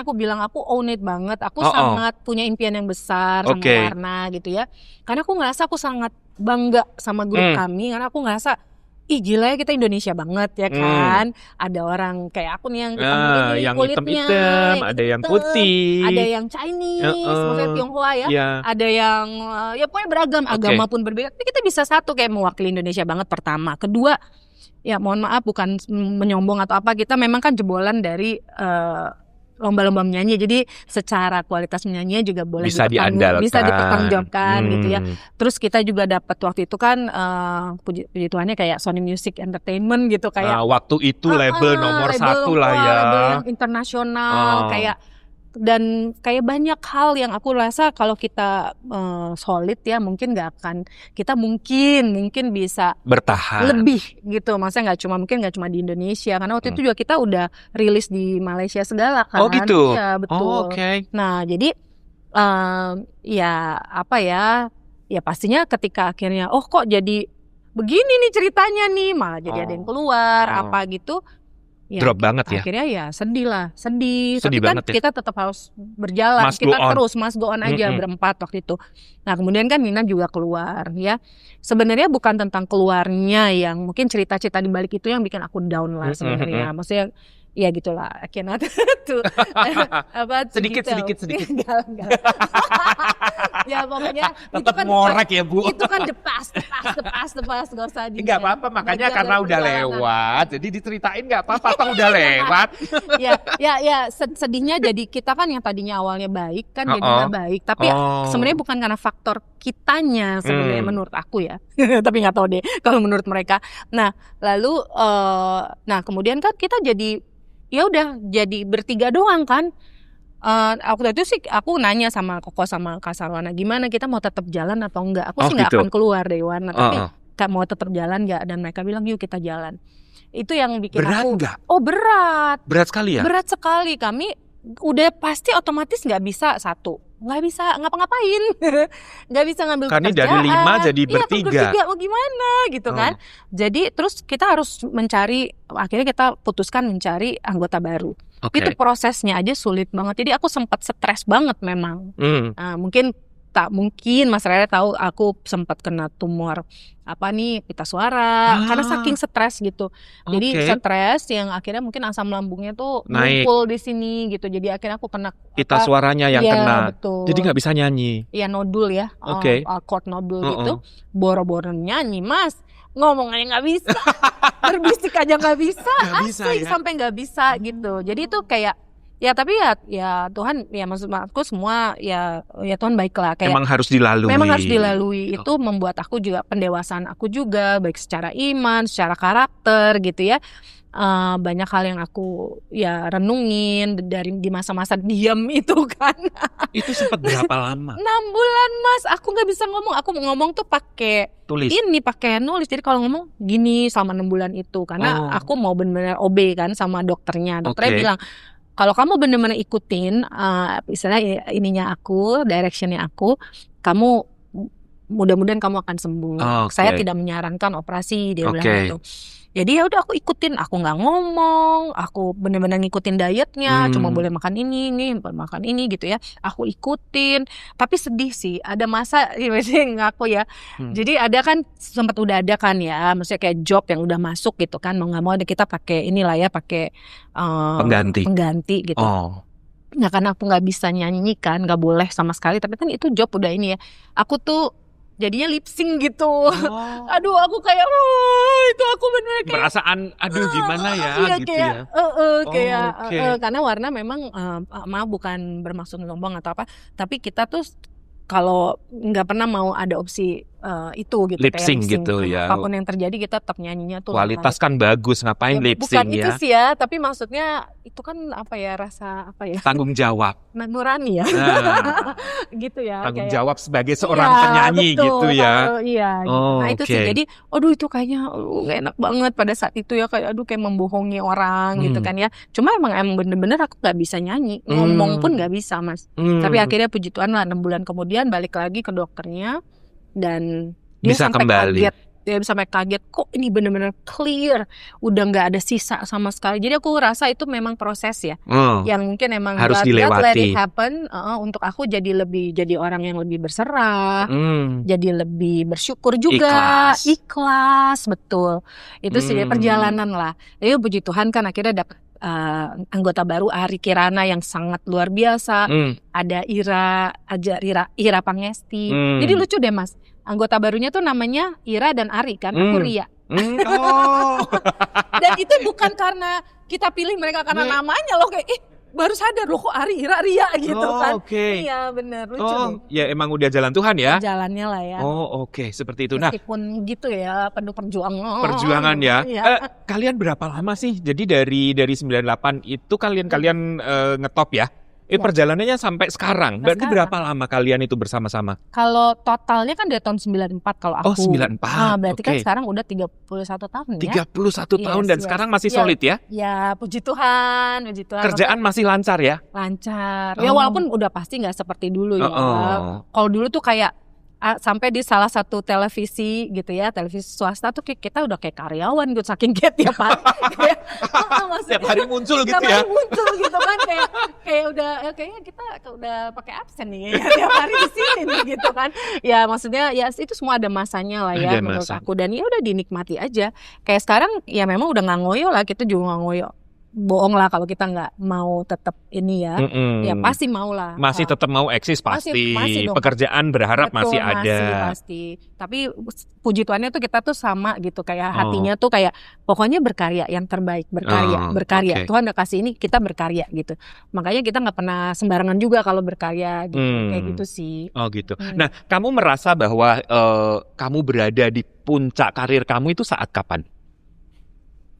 aku bilang aku own it banget. Aku sangat punya impian yang besar sama Warna gitu ya. Karena aku ngerasa aku sangat bangga sama grup kami. Karena aku ngerasa ih gila ya kita Indonesia banget ya kan. Ada orang kayak aku nih yang hitam ini yang kulitnya, hitam-hitam, ada yang putih, ada yang Chinese, maksudnya Tionghoa ya. Ada yang ya pokoknya beragam, agama pun berbeda. Tapi kita bisa satu kayak mewakili Indonesia banget pertama. Kedua, ya mohon maaf bukan menyombong atau apa, kita memang kan jebolan dari lomba-lomba menyanyi, jadi secara kualitas menyanyinya juga boleh bisa dipertanggungjawabkan gitu ya. Terus kita juga dapat waktu itu kan puji Tuhannya kayak Sony Music Entertainment gitu kayak waktu itu label nomor 1 lah ya, label yang internasional kayak. Dan kayak banyak hal yang aku rasa kalau kita solid ya mungkin kita mungkin bisa bertahan lebih gitu, maksudnya nggak cuma di Indonesia karena waktu itu juga kita udah rilis di Malaysia segala kan. Oh gitu. Iya betul. Nah jadi ya apa ya pastinya ketika akhirnya kok jadi begini nih ceritanya nih, malah jadi ada yang keluar apa gitu. Ya, drop banget ya. Akhirnya ya sedih. Tapi kan banget ya. kita tetap harus berjalan, kita terus go on aja berempat waktu itu. Nah kemudian kan Nina juga keluar ya. Sebenarnya bukan tentang keluarnya yang mungkin cerita-cerita di balik itu yang bikin aku down lah sebenarnya. Maksudnya ya gitulah, I cannot sedikit. Enggak. Ya pokoknya tetap ngorek ya Bu. Itu kan the past, gak usah di. Enggak apa-apa, makanya karena udah lewat, jadi diceritain enggak apa-apa, toh udah lewat. ya sedihnya jadi kita kan yang tadinya awalnya baik kan jadi nggak baik, tapi sebenarnya bukan karena faktor kitanya sebenarnya menurut aku ya. Tapi nggak tahu deh kalau menurut mereka. Nah lalu kemudian kan kita jadi ya udah jadi bertiga doang kan. Waktu itu sih aku nanya sama Koko sama Kak Sarwana, gimana kita mau tetap jalan atau enggak? Aku sih nggak akan keluar dari Warna, tapi mau tetap jalan nggak? Dan mereka bilang yuk kita jalan. Itu yang bikin berat aku. Gak? Oh berat. Berat sekali ya? Berat sekali. Kami udah pasti otomatis nggak bisa nggak bisa ngapa-ngapain, nggak bisa ngambil karena pekerjaan. Dari 5 jadi bertiga. Mau gimana gitu kan? Jadi terus kita harus akhirnya kita putuskan mencari anggota baru. Itu prosesnya aja sulit banget. Jadi aku sempat stres banget memang. Mungkin Mas Rere tahu aku sempat kena tumor pita suara karena saking stres gitu. Jadi stres yang akhirnya mungkin asam lambungnya tuh ngumpul di sini gitu. Jadi akhirnya aku kena pita suaranya yang kena. Betul. Jadi nggak bisa nyanyi. Iya nodul ya. Chord nodul gitu. Boro-boro nyanyi Mas. Ngomongnya nggak bisa. Berbisik aja nggak bisa. Asli sampai nggak bisa gitu. Jadi itu kayak ya tapi ya Tuhan ya maksud aku semua ya Tuhan baiklah kayak memang harus dilalui itu membuat aku juga pendewasaan aku juga baik secara iman, secara karakter gitu ya. Banyak hal yang aku ya renungin di masa-masa diam itu kan. Itu sempat berapa lama? 6 bulan Mas, aku nggak bisa ngomong. Aku ngomong tuh pakai nulis. Jadi kalau ngomong gini selama 6 bulan itu karena aku mau benar-benar OB kan sama dokternya. Dokternya bilang kalau kamu benar-benar ikutin misalnya directionnya aku, kamu mudah-mudahan kamu akan sembuh. Saya tidak menyarankan operasi, dia bilang gitu. Jadi ya udah aku ikutin, aku nggak ngomong, aku benar-benar ngikutin dietnya, cuma boleh makan ini gitu ya. Aku ikutin, tapi sedih sih. Ada masa ngaku ya. Jadi ada kan udah ada kan ya, maksudnya kayak job yang udah masuk gitu kan, mau nggak mau kita pakai pakai pengganti gitu. Nah karena aku nggak bisa nyanyi kan, nggak boleh sama sekali. Tapi kan itu job udah ini ya. Aku tuh jadinya lip sync gitu. Aduh aku kayak itu aku bener kayak perasaan gimana ya iya, gitu kayak, karena Warna memang maaf bukan bermaksud sombong atau apa, tapi kita tuh kalau nggak pernah mau ada opsi itu gitu lip sync gitu ya. Apapun yang terjadi kita tetap nyanyinya tuh kualitas kan bagus, ngapain lip sync ya? Bukan itu sih ya, tapi maksudnya itu kan rasa tanggung jawab nurani ya. Gitu ya. Tanggung jawab sebagai seorang penyanyi betul, gitu ya. Nah itu sih jadi itu kayaknya gak enak banget pada saat itu ya, kayak kayak membohongi orang gitu kan ya. Cuma emang bener-bener aku gak bisa nyanyi, ngomong pun gak bisa Mas. Tapi akhirnya puji Tuhan lah 6 bulan kemudian balik lagi ke dokternya dan dia bisa sampai kembali. kaget ya sampai kaget kok ini bener-bener clear, udah nggak ada sisa sama sekali. Jadi aku rasa itu memang proses ya, yang mungkin emang harus God dilewati. let it happen untuk aku jadi orang yang lebih berserah, jadi lebih bersyukur juga, ikhlas betul. Itu sih perjalanan lah. Jadi puji Tuhan kan akhirnya dapat anggota baru Ari Kirana yang sangat luar biasa. Ada Ira Pangesti. Jadi lucu deh Mas. Anggota barunya tuh namanya Ira dan Ari kan, aku Ria. Dan itu bukan karena kita pilih mereka karena namanya loh, kayak baru sadar loh kok Ari, Ira, Ria gitu kan. Iya bener, lucu deh. Ya emang udah jalan Tuhan ya. Jalannya lah ya. Seperti itu. Nah, meskipun gitu ya, penuh perjuangan ya. Kalian berapa lama sih? Jadi dari 98 itu kalian ngetop ya? Perjalanannya sampai sekarang. Berarti berapa lama kalian itu bersama-sama? Kalau totalnya kan dari tahun 94 kalau aku. 94. Berarti kan sekarang udah 31 tahun ya. 31 tahun dan sekarang masih solid ya? Ya, puji Tuhan. Kerjaan masih lancar ya? Lancar. Ya walaupun udah pasti nggak seperti dulu ya. Kalau dulu tuh kayak sampai di salah satu televisi gitu ya, televisi swasta tuh kita udah kayak karyawan gitu, saking tiap hari tiap hari muncul gitu ya. Tiap hari muncul gitu kan, kayak udah kayaknya kita udah pakai absen nih ya, tiap hari di sini nih gitu kan. Ya maksudnya ya itu semua ada masanya lah ya menurut aku, dan ya udah dinikmati aja. Kayak sekarang ya memang udah nggak ngoyo lah, kita juga nggak ngoyo. Bohong lah kalau kita nggak mau tetap ini ya, ya pasti mau lah. Masih tetap mau eksis pasti. Masih dong. Pekerjaan berharap masih ada. Pasti. Tapi puji Tuhannya tuh kita tuh sama gitu, kayak hatinya tuh kayak pokoknya berkarya yang terbaik, berkarya. Tuhan udah kasih ini, kita berkarya gitu. Makanya kita nggak pernah sembarangan juga kalau berkarya gitu. Kayak gitu sih. Oh gitu. Nah, kamu merasa bahwa kamu berada di puncak karir kamu itu saat kapan?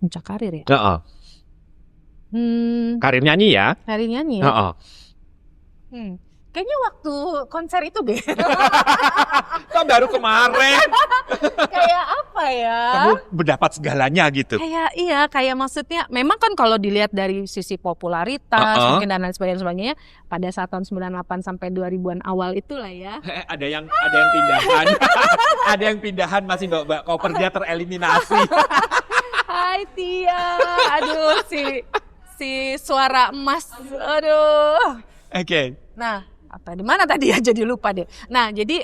Puncak karir ya? Karir nyanyi ya? Karir nyanyi ya? Kayaknya waktu konser itu deh. Kan baru kemarin. Kayak apa ya? Kamu mendapat segalanya gitu. Kayak maksudnya memang kan kalau dilihat dari sisi popularitas mungkin dan lain sebagainya pada saat tahun 98 sampai 2000-an awal itulah ya. Ada yang pindahan. Ada yang pindahan masih Mbak kopernya tereliminasi. Hai Tia. Aduh si suara emas, aduh. Oke. Nah, di mana tadi ya, jadi lupa deh. Nah, jadi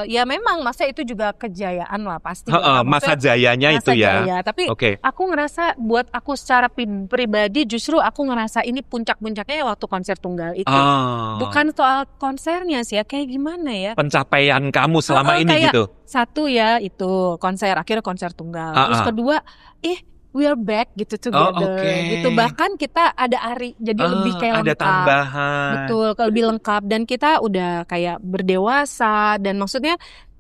ya memang masa itu juga kejayaan lah pasti. Masa jayanya itu ya. Jaya. Tapi aku ngerasa buat aku secara pribadi justru aku ngerasa ini puncak-puncaknya waktu konser tunggal itu. Bukan soal konsernya sih ya, kayak gimana ya? Pencapaian kamu selama ini gitu. Satu ya itu akhirnya konser tunggal. Terus kedua, we are back gitu together gitu, bahkan kita ada Ari jadi lebih kayak ada lengkap, tambahan, betul, lebih lengkap, dan kita udah kayak berdewasa, dan maksudnya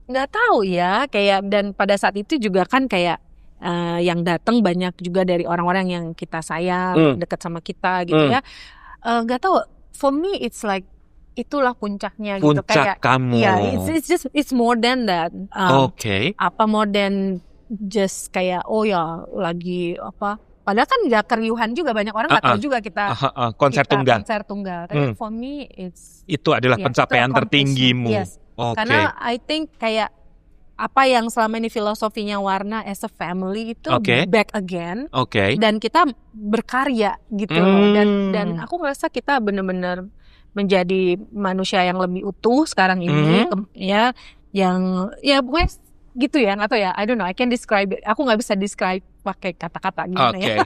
nggak tahu ya kayak, dan pada saat itu juga kan kayak yang datang banyak juga dari orang-orang yang kita sayang, dekat sama kita gitu ya, nggak tahu, for me it's like itulah puncaknya gitu, kayak kamu. Ya, it's more than that. More than just kayak lagi apa, padahal kan nggak keriuhan juga, banyak orang nggak tahu juga kita konser tunggal. Tapi for me itu adalah pencapaian tertinggimu. Yes. Karena I think kayak apa yang selama ini filosofinya Warna as a family itu back again, dan kita berkarya gitu loh. Dan aku ngerasa kita benar-benar menjadi manusia yang lebih utuh sekarang ini, ya, yang ya pokoknya gitu ya, nggak tahu ya, I don't know, I can describe it. Aku nggak bisa describe pakai kata-kata gimana ya.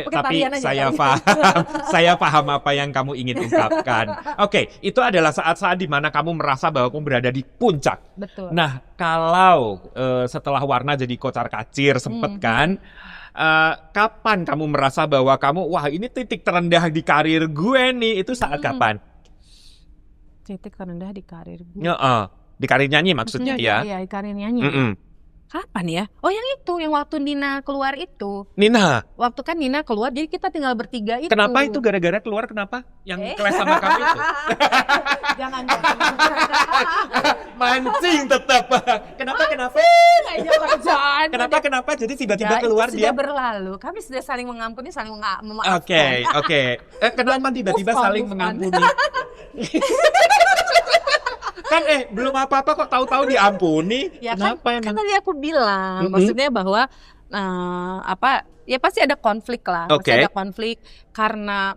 Tapi saya paham apa yang kamu ingin ungkapkan. Itu adalah saat-saat di mana kamu merasa bahwa kamu berada di puncak. Betul. Nah, kalau setelah Warna jadi kocar kacir sempet kan, kapan kamu merasa bahwa kamu, wah ini titik terendah di karir gue nih, itu saat kapan? Titik terendah di karir gue. Di karir nyanyi maksudnya ya? Iya, di karir nyanyi. Kapan ya? Oh yang itu, yang waktu Nina keluar itu. Nina? Waktu kan Nina keluar, jadi kita tinggal bertiga itu. Kenapa itu? Gara-gara keluar kenapa? Yang clash sama kamu itu? Jangan. Mancing tetap. Kenapa? Kenapa? Jadi tiba-tiba keluar dia? Sudah berlalu. Kami sudah saling mengampuni, saling memaafkan. Oke. Kenapa tiba-tiba saling mengampuni? Kan belum apa-apa kok tahu-tahu diampuni. Ya Kenapa kan emang? tadi aku bilang, maksudnya bahwa ya pasti ada konflik lah, Oke. pasti ada konflik karena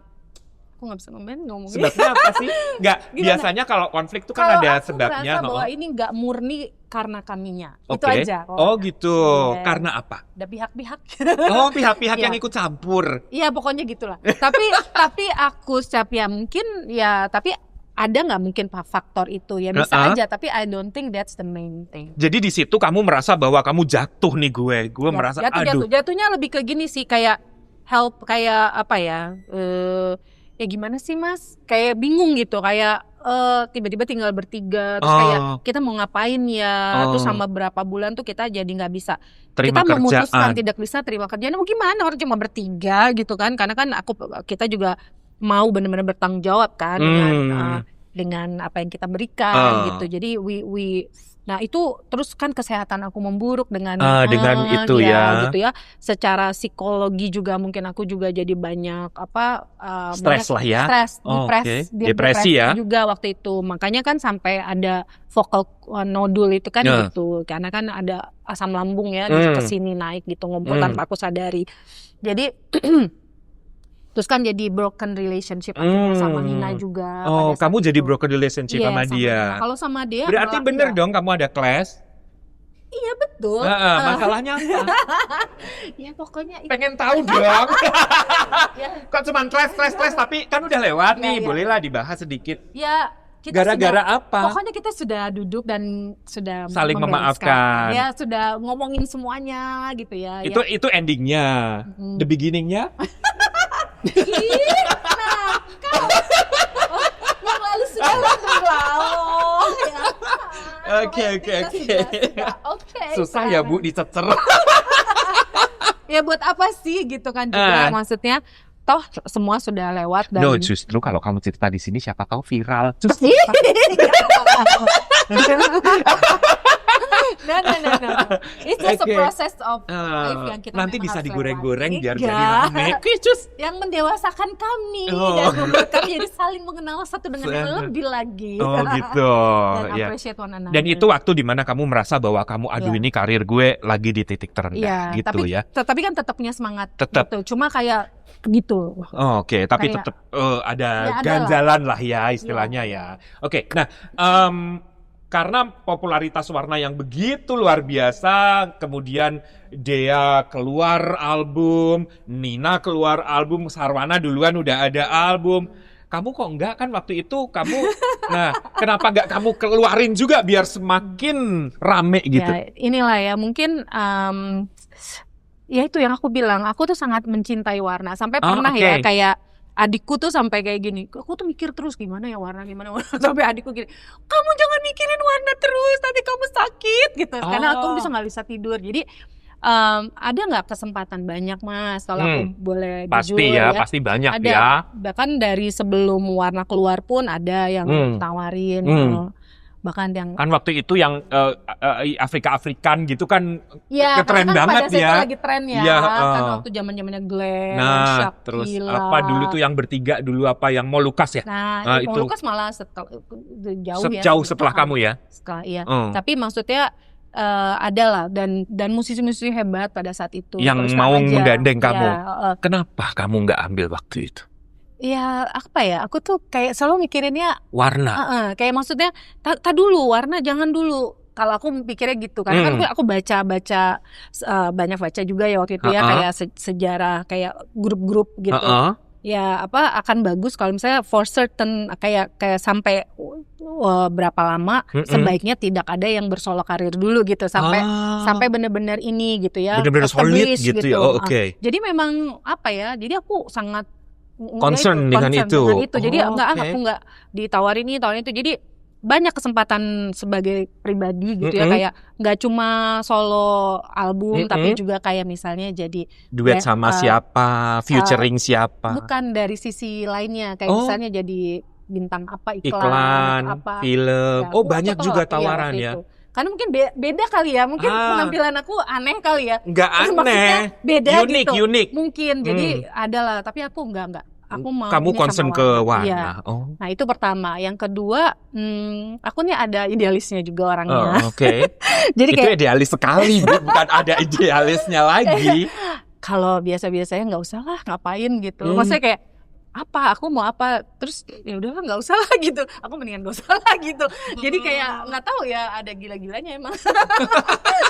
aku nggak bisa ngomongin. Sebabnya apa sih? Nggak, Gimana? biasanya kalau konflik tuh kan Kalau ada aku sebabnya. merasa bahwa ini nggak murni karena kaminya, itu Oke. aja. Oh gitu. Iya. Karena apa? Ada pihak-pihak. Oh, pihak-pihak Iya. yang ikut campur. Iya pokoknya gitulah. tapi aku setiap ya mungkin ya tapi ada nggak mungkin faktor itu ya bisa aja tapi I don't think that's the main thing. Jadi di situ kamu merasa bahwa kamu jatuh nih gue Ya, merasa aduh. jatuhnya lebih ke gini sih kayak help kayak apa ya ya gimana sih mas kayak bingung gitu kayak tiba-tiba tinggal bertiga terus kayak kita mau ngapain ya terus sama berapa bulan tuh kita jadi nggak bisa Terima kita memutuskan kerjaan. tidak bisa terima kerjaan mau gimana orang cuma bertiga gitu kan karena kan kita juga mau benar-benar bertanggung jawab kan dengan apa yang kita berikan gitu jadi we nah itu terus kan kesehatan aku memburuk dengan itu ya. gitu ya secara psikologi juga mungkin aku juga jadi banyak Stres lah ya. stres Oke. Depresi ya. juga waktu itu makanya kan sampai ada vocal nodul itu kan gitu karena kan ada asam lambung ya kesini naik gitu ngumpul tanpa aku sadari jadi terus kan jadi broken relationship akhirnya sama Nina juga. Oh, kamu jadi itu. broken relationship Iya, sama dia. Kalau sama dia Berarti malah bener enggak. dong kamu ada clash. Iya betul. Masalahnya apa? Ya pokoknya itu. Pengen tahu dong. Ya, Kok cuman clash tapi kan udah lewat nih. Ya. Bolehlah dibahas sedikit. ya kita Gara-gara sudah, apa? Pokoknya kita sudah duduk dan sudah Saling membereskan. memaafkan. Ya sudah ngomongin semuanya gitu ya. Itu endingnya. The beginningnya? Nah, kau yang lalu sudah berlalu. Ya. Oke. Oke. Susah ya Bu dicecer. Ya buat apa sih gitu kan juga maksudnya toh semua sudah lewat dan No, justru kalau kamu cerita di sini siapa tahu viral. No. It's just a Okay. process of life yang kita nanti memang bisa harus digoreng-goreng lewati. biar Enggak. jadi rame. Yang mendewasakan kami Oh. dan membuat kami jadi saling mengenal satu dengan yang lebih lagi. Oh gitu. Dan Ya. appreciate one another. Dan itu waktu dimana kamu merasa bahwa kamu aduh Iya. ini karir gue lagi di titik terendah Iya, gitu tapi, ya. Tapi kan tetap punya semangat. Tetap. Gitu. Cuma kayak gitu. Oh, Oke, tapi Kayak- tetap ada Ya, ada ganjalan lah ya istilahnya ya. Oke, nah karena popularitas Warna yang begitu luar biasa, kemudian Dea keluar album, Nina keluar album, Sarwana duluan udah ada album. Kamu kok enggak kan waktu itu kamu, nah kenapa enggak kamu keluarin juga biar semakin rame gitu? Ya, inilah ya mungkin ya itu yang aku bilang, aku tuh sangat mencintai Warna sampai pernah oke. ya kayak adikku tuh sampai kayak gini, aku tuh mikir terus gimana ya Warna sampai adikku gini, kamu jangan mikirin Warna terus nanti kamu sakit gitu karena aku nggak bisa tidur jadi ada nggak kesempatan banyak mas kalau aku boleh Pasti jujur ya, pasti banyak ada ya. bahkan dari sebelum Warna keluar pun ada yang tawarin bahkan yang Kan waktu itu yang Afrika-Afrikan gitu kan ya, keren karena kan banget pada saat ya. itu lagi tren ya, Iya, kan waktu zamannya Glenn, Nah, Shakira. terus apa dulu tuh yang bertiga dulu apa yang mau Lukas ya? Nah, itu. Lukas malah jauh ya. Jauh setelah kamu ya? Setelah, iya. Tapi maksudnya ada lah dan musisi-musisi hebat pada saat itu. Yang Terus mau aja. menggandeng kamu. Ya, Kenapa kamu nggak ambil waktu itu? ya apa ya? Aku tuh kayak selalu mikirinnya Warna. kayak maksudnya tak dulu Warna jangan dulu. Kalau aku mikirnya gitu karena kan aku baca banyak baca juga ya waktu itu ya kayak sejarah kayak grup-grup gitu. Ya akan bagus kalau misalnya for certain kayak sampai berapa lama sebaiknya tidak ada yang bersolo karir dulu gitu sampai benar-benar ini gitu ya. Benar-benar solid established gitu ya. Oh, oke. Jadi memang jadi aku sangat Concern dengan itu. Jadi oke. aku nggak ditawarin ini tawarin itu. Jadi banyak kesempatan sebagai pribadi gitu ya kayak nggak cuma solo album tapi juga kayak misalnya jadi Duet sama siapa, featuring siapa? bukan dari sisi lainnya kayak misalnya jadi bintang apa Iklan, apa film. Ya, Oh banyak aku juga tolak, tawaran waktu ya. itu. Karena mungkin beda kali ya, mungkin penampilan aku aneh kali ya. Nggak Maksudnya aneh, beda unik, gitu. unik. Mungkin jadi ada lah, tapi aku enggak. aku mau Kamu ini concern sama ke warna. Iya. warna. Oh. Nah itu pertama. Yang kedua, aku nih ada idealisnya juga orangnya. Oke. Jadi Itu kayak idealis sekali, Bu. Bukan ada idealisnya lagi. kalau biasa-biasanya nggak usah lah, ngapain gitu. Hmm. Maksudnya kayak apa? Aku mau apa? Terus ya udahlah nggak usah lah gitu. Aku mendingan nggak usah lah gitu. Jadi kayak nggak tahu ya, ada gila-gilanya emang.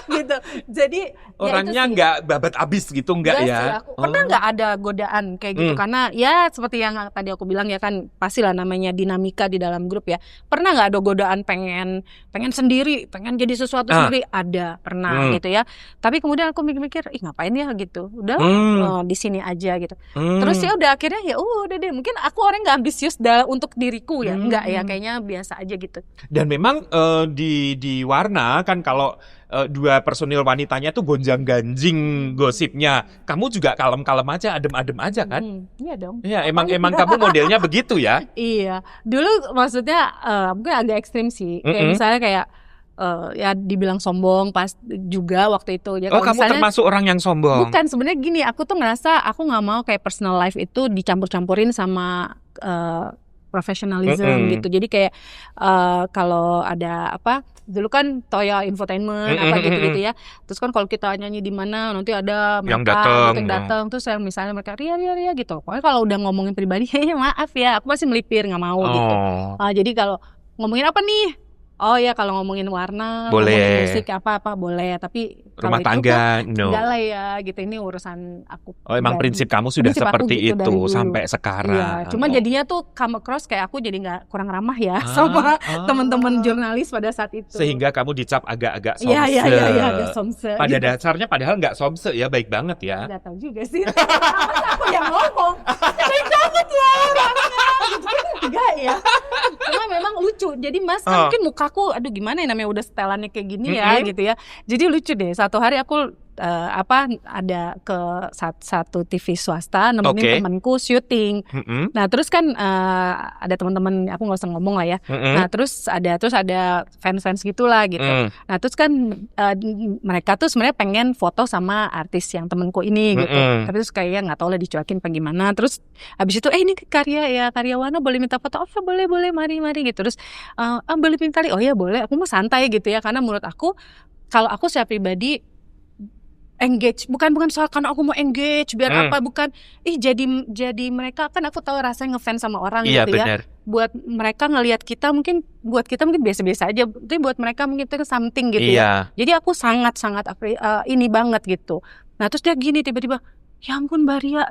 Gitu. Jadi Orangnya ya itu sih. nggak babat abis gitu, nggak Enggak ya? sih, aku pernah nggak ada godaan kayak gitu, karena ya seperti yang tadi aku bilang ya kan, pastilah namanya dinamika di dalam grup ya. Pernah nggak ada godaan pengen sendiri, pengen jadi sesuatu sendiri? Ada, pernah gitu ya. Tapi kemudian aku mikir-mikir, ih ngapain ya gitu, udah di sini aja gitu. Terus ya udah akhirnya ya udah deh, mungkin aku orang nggak ambisius untuk diriku ya, enggak ya, kayaknya biasa aja gitu. Dan memang di warna kan kalau dua personil wanitanya tuh gonjang-ganjing gosipnya. Kamu juga kalem-kalem aja, adem-adem aja kan? Iya dong. Iya, emang kamu modelnya begitu ya? Iya, dulu maksudnya mungkin agak ekstrim sih. Kayak misalnya kayak ya dibilang sombong pas juga waktu itu. Ya, Oh, kalau kamu misalnya, termasuk orang yang sombong? bukan, sebenarnya gini, aku tuh ngerasa aku nggak mau kayak personal life itu dicampur-campurin sama professionalism gitu. Jadi kayak kalau ada apa, dulu kan Toya Infotainment apa gitu-gitu ya. Terus kan kalau kita nyanyi di mana nanti ada Yang mereka datang. gitu yang datang, terus yang misalnya mereka Ria gitu. Pokoknya kalau udah ngomongin pribadi, maaf ya, aku masih melipir, nggak mau gitu. Jadi kalau ngomongin apa nih? Oh ya, kalau ngomongin warna, Boleh. ngomongin musik apa-apa boleh, tapi Rumah kalau itu tangga, kan no. enggak lah ya gitu, ini urusan aku. Oh, emang pribadi. prinsip kamu sudah Prinsip aku seperti gitu dari itu dulu. sampai sekarang. Iya, cuma jadinya tuh come across kayak aku jadi nggak kurang ramah ya sama teman-teman jurnalis pada saat itu. Sehingga kamu dicap agak-agak somse. Iya, agak somse. Pada gitu. dasarnya padahal nggak somse ya, baik banget ya. Nggak tahu juga sih. Masa aku yang ngomong, baik banget ya orangnya. Gitu. Enggak ya. Cuma memang lucu. Jadi Mas, kan mungkin mukaku, aduh gimana ya, namanya udah setelannya kayak gini ya gitu ya. Jadi lucu deh. Satu hari aku ada ke satu TV swasta nemenin temanku syuting. Nah terus kan ada teman-teman, aku nggak usah ngomong lah ya. Nah terus ada fans gitulah gitu. Nah terus kan mereka tuh sebenarnya pengen foto sama artis yang temanku ini gitu. Tapi terus kayaknya nggak tahu lah dicuekin apa gimana. Terus habis itu ini karyawannya boleh minta foto? Oh boleh mari gitu. Terus boleh minta kali? Oh ya boleh. Aku mau santai gitu ya, karena menurut aku kalau aku secara pribadi engage, bukan soal karena aku mau engage biar apa, bukan jadi mereka kan, aku tahu rasanya ngefans sama orang gitu ya. Buat mereka ngelihat kita mungkin, buat kita mungkin biasa-biasa aja, tapi buat mereka mungkin itu something gitu ya. Jadi aku sangat ini banget gitu. Nah terus dia gini tiba-tiba, ya ampun Mbak Ria,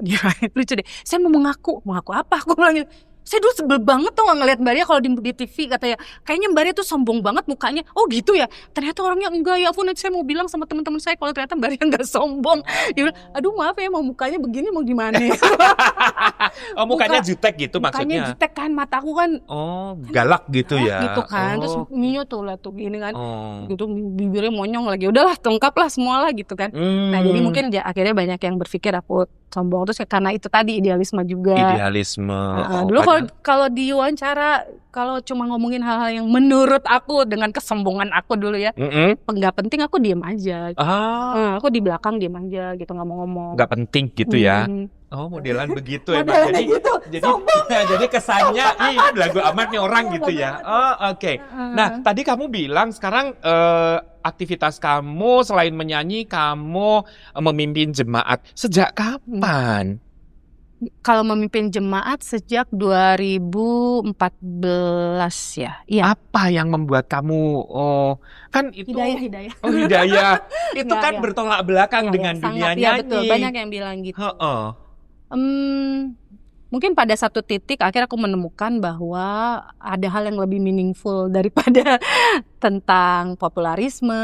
lucu deh. Saya mau mengaku apa? Aku bilang gitu. Saya dulu sebel banget tuh ngeliat Mbak Ria kalau di TV, katanya kayaknya Mbak Ria tuh sombong banget mukanya. Oh gitu ya, ternyata orangnya enggak ya. Nanti saya mau bilang sama teman-teman saya kalau ternyata Mbak Ria enggak sombong. Dia bilang, aduh maaf ya, mau mukanya begini mau gimana. Oh mukanya jutek gitu maksudnya? Mukanya jutek kan, mataku kan. Oh galak gitu ya? Gitu kan, terus minyo tuh lah tuh gini kan. Gitu bibirnya monyong lagi, udahlah lengkap lah semua lah gitu kan. Nah jadi mungkin akhirnya banyak yang berpikir aku sombong, terus karena itu tadi idealisme juga. Dulu kalau di wawancara, kalau cuma ngomongin hal-hal yang menurut aku dengan kesombongan aku dulu ya, nggak penting, aku diem aja. Aku di belakang diem aja gitu, nggak mau ngomong. Nggak penting gitu ya. Oh modelan begitu ya, jadi kesannya ini lagu amat nih orang gitu ya. Oh oke. Nah tadi kamu bilang sekarang aktivitas kamu selain menyanyi, kamu memimpin jemaat. Sejak kapan? Kalau memimpin jemaat sejak 2014 ya. Iya. Apa yang membuat kamu kan itu hidayah. Oh hidayah. Itu kan bertolak belakang dengan dunia nyanyi. Iya betul, banyak yang bilang gitu. Mungkin pada satu titik akhirnya aku menemukan bahwa ada hal yang lebih meaningful daripada tentang popularisme,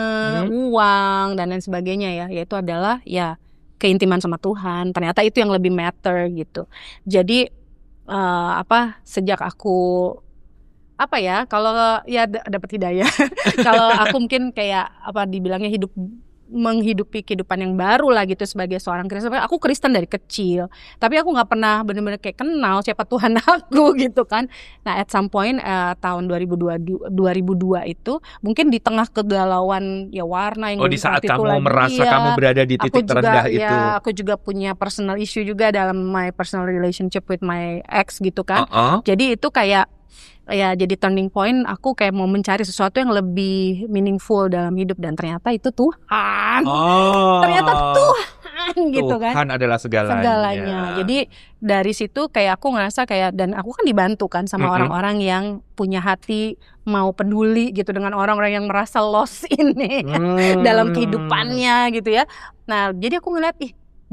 uang dan lain sebagainya ya, yaitu adalah ya keintiman sama Tuhan. Ternyata itu yang lebih matter gitu. Jadi sejak aku kalau ya dapat hidayah, kalau aku mungkin kayak dibilangnya hidup menghidupi kehidupan yang baru lah gitu sebagai seorang Kristen. Aku Kristen dari kecil, tapi aku nggak pernah benar-benar kayak kenal siapa Tuhan aku gitu kan. Nah at some point tahun 2002 itu mungkin di tengah kegalauan ya warna yang di saat waktu itu kamu lagi, merasa kamu berada di titik terendah itu. Aku juga punya personal issue juga dalam my personal relationship with my ex gitu kan. Jadi itu kayak ya jadi turning point, aku kayak mau mencari sesuatu yang lebih meaningful dalam hidup, dan ternyata itu Tuhan. Ternyata Tuhan gitu kan. Tuhan adalah segalanya. Jadi dari situ kayak aku ngerasa kayak, dan aku kan dibantu kan sama orang-orang yang punya hati mau peduli gitu dengan orang-orang yang merasa lost ini dalam kehidupannya gitu ya. Nah jadi aku ngeliat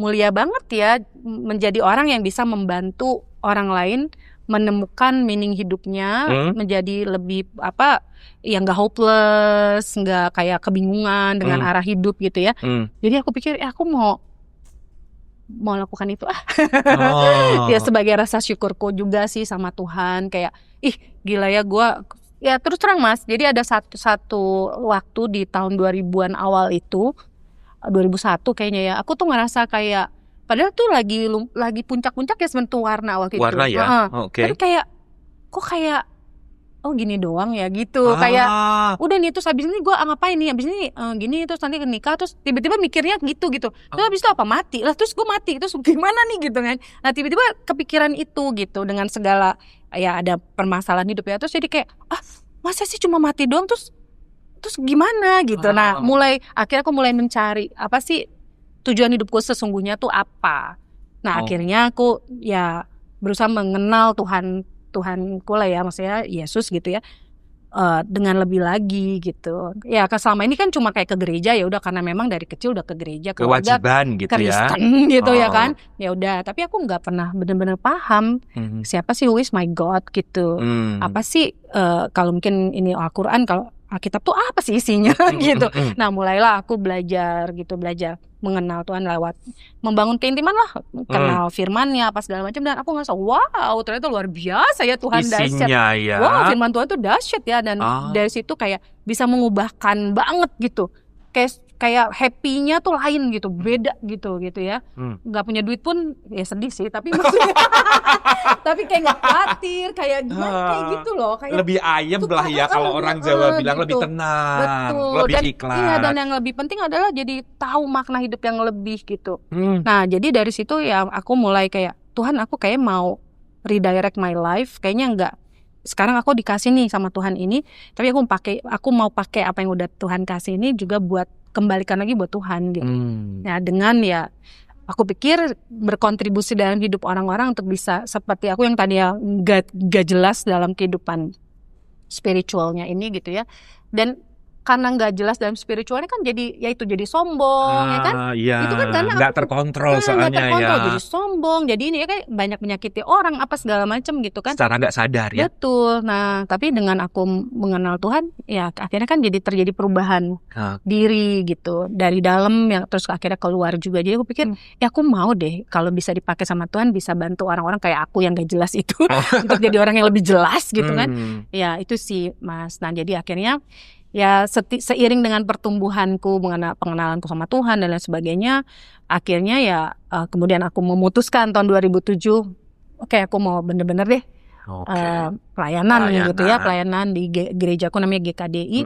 mulia banget ya menjadi orang yang bisa membantu orang lain menemukan meaning hidupnya, menjadi lebih ya nggak hopeless, nggak kayak kebingungan dengan arah hidup gitu ya. Jadi aku pikir aku mau lakukan itu ya sebagai rasa syukurku juga sih sama Tuhan, kayak gila ya gue ya terus terang Mas. Jadi ada satu waktu di tahun 2000-an awal itu 2001 kayaknya ya, aku tuh ngerasa kayak padahal tuh lagi puncak-puncak ya sebenarnya warna waktu itu. Warna ya? Oke. Tapi kayak kok kayak gini doang ya gitu. Kayak udah nih terus habis ini gue ngapain nih? Habis ini gini terus nanti nikah, terus tiba-tiba mikirnya gitu. Terus habis itu apa? Mati. Lah terus gue mati. Terus gimana nih gitu kan. Nah tiba-tiba kepikiran itu gitu dengan segala ya ada permasalahan hidup ya. Terus jadi kayak masa sih cuma mati doang, terus gimana gitu. Nah akhirnya aku mulai mencari apa sih tujuan hidupku sesungguhnya tuh apa. Nah akhirnya aku ya berusaha mengenal Tuhanku lah ya, maksudnya Yesus gitu ya, dengan lebih lagi gitu. Ya selama ini kan cuma kayak ke gereja ya udah, karena memang dari kecil udah ke gereja, keluarga kewajiban gitu Kristen gitu ya kan. Ya udah, tapi aku nggak pernah benar-benar paham siapa sih, who is my God gitu. Apa sih kalau mungkin ini Al-Qur'an, kalau Alkitab tuh apa sih isinya gitu. Nah mulailah aku belajar mengenal Tuhan lewat membangun keintiman lah, kenal firman-Nya apa segala macam, dan aku ngerasa wow ternyata luar biasa ya Tuhan, dahsyat ya. Wow firman Tuhan tuh dahsyat ya, dan dari situ kayak bisa mengubahkan banget gitu, kayak happy-nya tuh lain gitu, beda gitu ya. Nggak punya duit pun ya sedih sih, tapi maksudnya tapi kayak nggak khawatir, kayak gimana kayak gitu loh, kayak lebih ayem lah ya kalau orang Jawa bilang, lebih tenang, lebih ikhlas. Iya, dan yang lebih penting adalah jadi tahu makna hidup yang lebih gitu. Nah jadi dari situ ya aku mulai kayak, Tuhan aku kayak mau redirect my life, kayaknya enggak. Sekarang aku dikasih nih sama Tuhan ini, tapi aku mau pakai apa yang udah Tuhan kasih ini juga buat kembalikan lagi buat Tuhan gitu. Nah dengan ya aku pikir berkontribusi dalam hidup orang-orang untuk bisa seperti aku yang tadi ya gak jelas dalam kehidupan spiritualnya ini gitu ya. Dan karena nggak jelas dalam spiritualnya kan jadi sombong ya kan. Iya, itu kan karena nggak terkontrol soalnya gak terkontrol, ya. jadi sombong, jadi ini ya kayak banyak menyakiti orang apa segala macam gitu kan. Secara nggak sadar ya. Betul. Nah tapi dengan aku mengenal Tuhan ya akhirnya kan jadi terjadi perubahan diri gitu dari dalam yang terus akhirnya keluar juga. Jadi aku pikir ya aku mau deh kalau bisa dipakai sama Tuhan, bisa bantu orang-orang kayak aku yang gak jelas itu untuk jadi orang yang lebih jelas gitu kan. Ya itu sih Mas. Nah jadi akhirnya ya seiring dengan pertumbuhanku, pengenalanku sama Tuhan dan lain sebagainya, akhirnya ya kemudian aku memutuskan tahun 2007, oke, aku mau bener-bener deh pelayanan gitu ya, pelayanan di gerejaku namanya GKDI.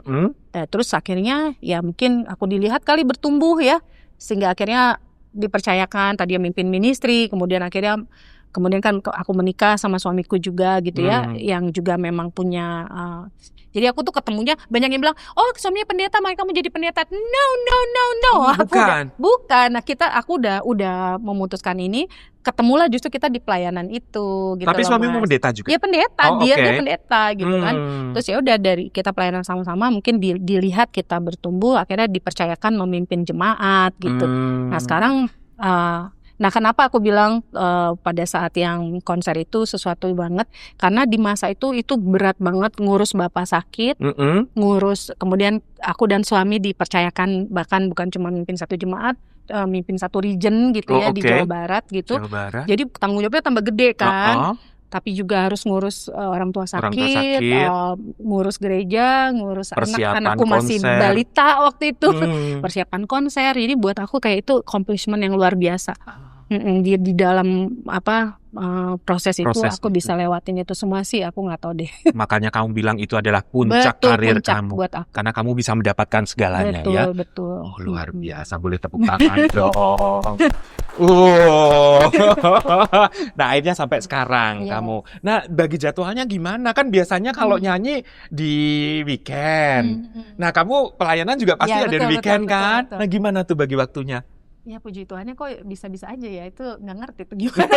Terus akhirnya ya mungkin aku dilihat kali bertumbuh ya, sehingga akhirnya dipercayakan tadi mimpin ministry, kemudian kan aku menikah sama suamiku juga gitu ya, yang juga memang punya jadi aku tuh ketemunya banyak yang bilang, oh suaminya pendeta, makanya kamu jadi pendeta. No. Bukan. Nah aku udah memutuskan ini, ketemulah justru kita di pelayanan itu gitu. Tapi suamimu pendeta juga? Iya pendeta, dia pendeta gitu kan. Terus ya udah dari kita pelayanan sama-sama, mungkin dilihat kita bertumbuh, akhirnya dipercayakan memimpin jemaat gitu. Nah sekarang nah kenapa aku bilang pada saat yang konser itu sesuatu banget, karena di masa itu berat banget ngurus bapak sakit, ngurus, kemudian aku dan suami dipercayakan bahkan bukan cuma mimpin satu jemaat, mimpin satu region gitu ya di Jawa Barat gitu. Jadi tanggung jawabnya tambah gede kan. tapi juga harus ngurus orang tua Orang tua sakit, sakit. Ngurus gereja, ngurus Persiapan anak-anakku masih konser. balita waktu itu, Hmm. persiapan konser. Jadi buat aku kayak itu accomplishment yang luar biasa. Di dalam proses itu Proses aku itu. bisa lewatin itu semua sih, aku nggak tahu deh. Makanya kamu bilang itu adalah puncak Betul, karir puncak kamu. buat aku. Karena kamu bisa mendapatkan segalanya Betul, ya. betul. Oh, luar Mm-mm. biasa, boleh tepuk tangan dong. Nah, akhirnya sampai sekarang Iya. kamu. Nah, bagi jadwalnya gimana? Kan biasanya kalau nyanyi di weekend. Mm-mm. Nah, kamu pelayanan juga pasti Iya, ada di betul, weekend betul, kan? betul. Nah, gimana tuh bagi waktunya? Ya puji Tuhannya kok bisa-bisa aja ya, itu nggak ngerti tuh gimana.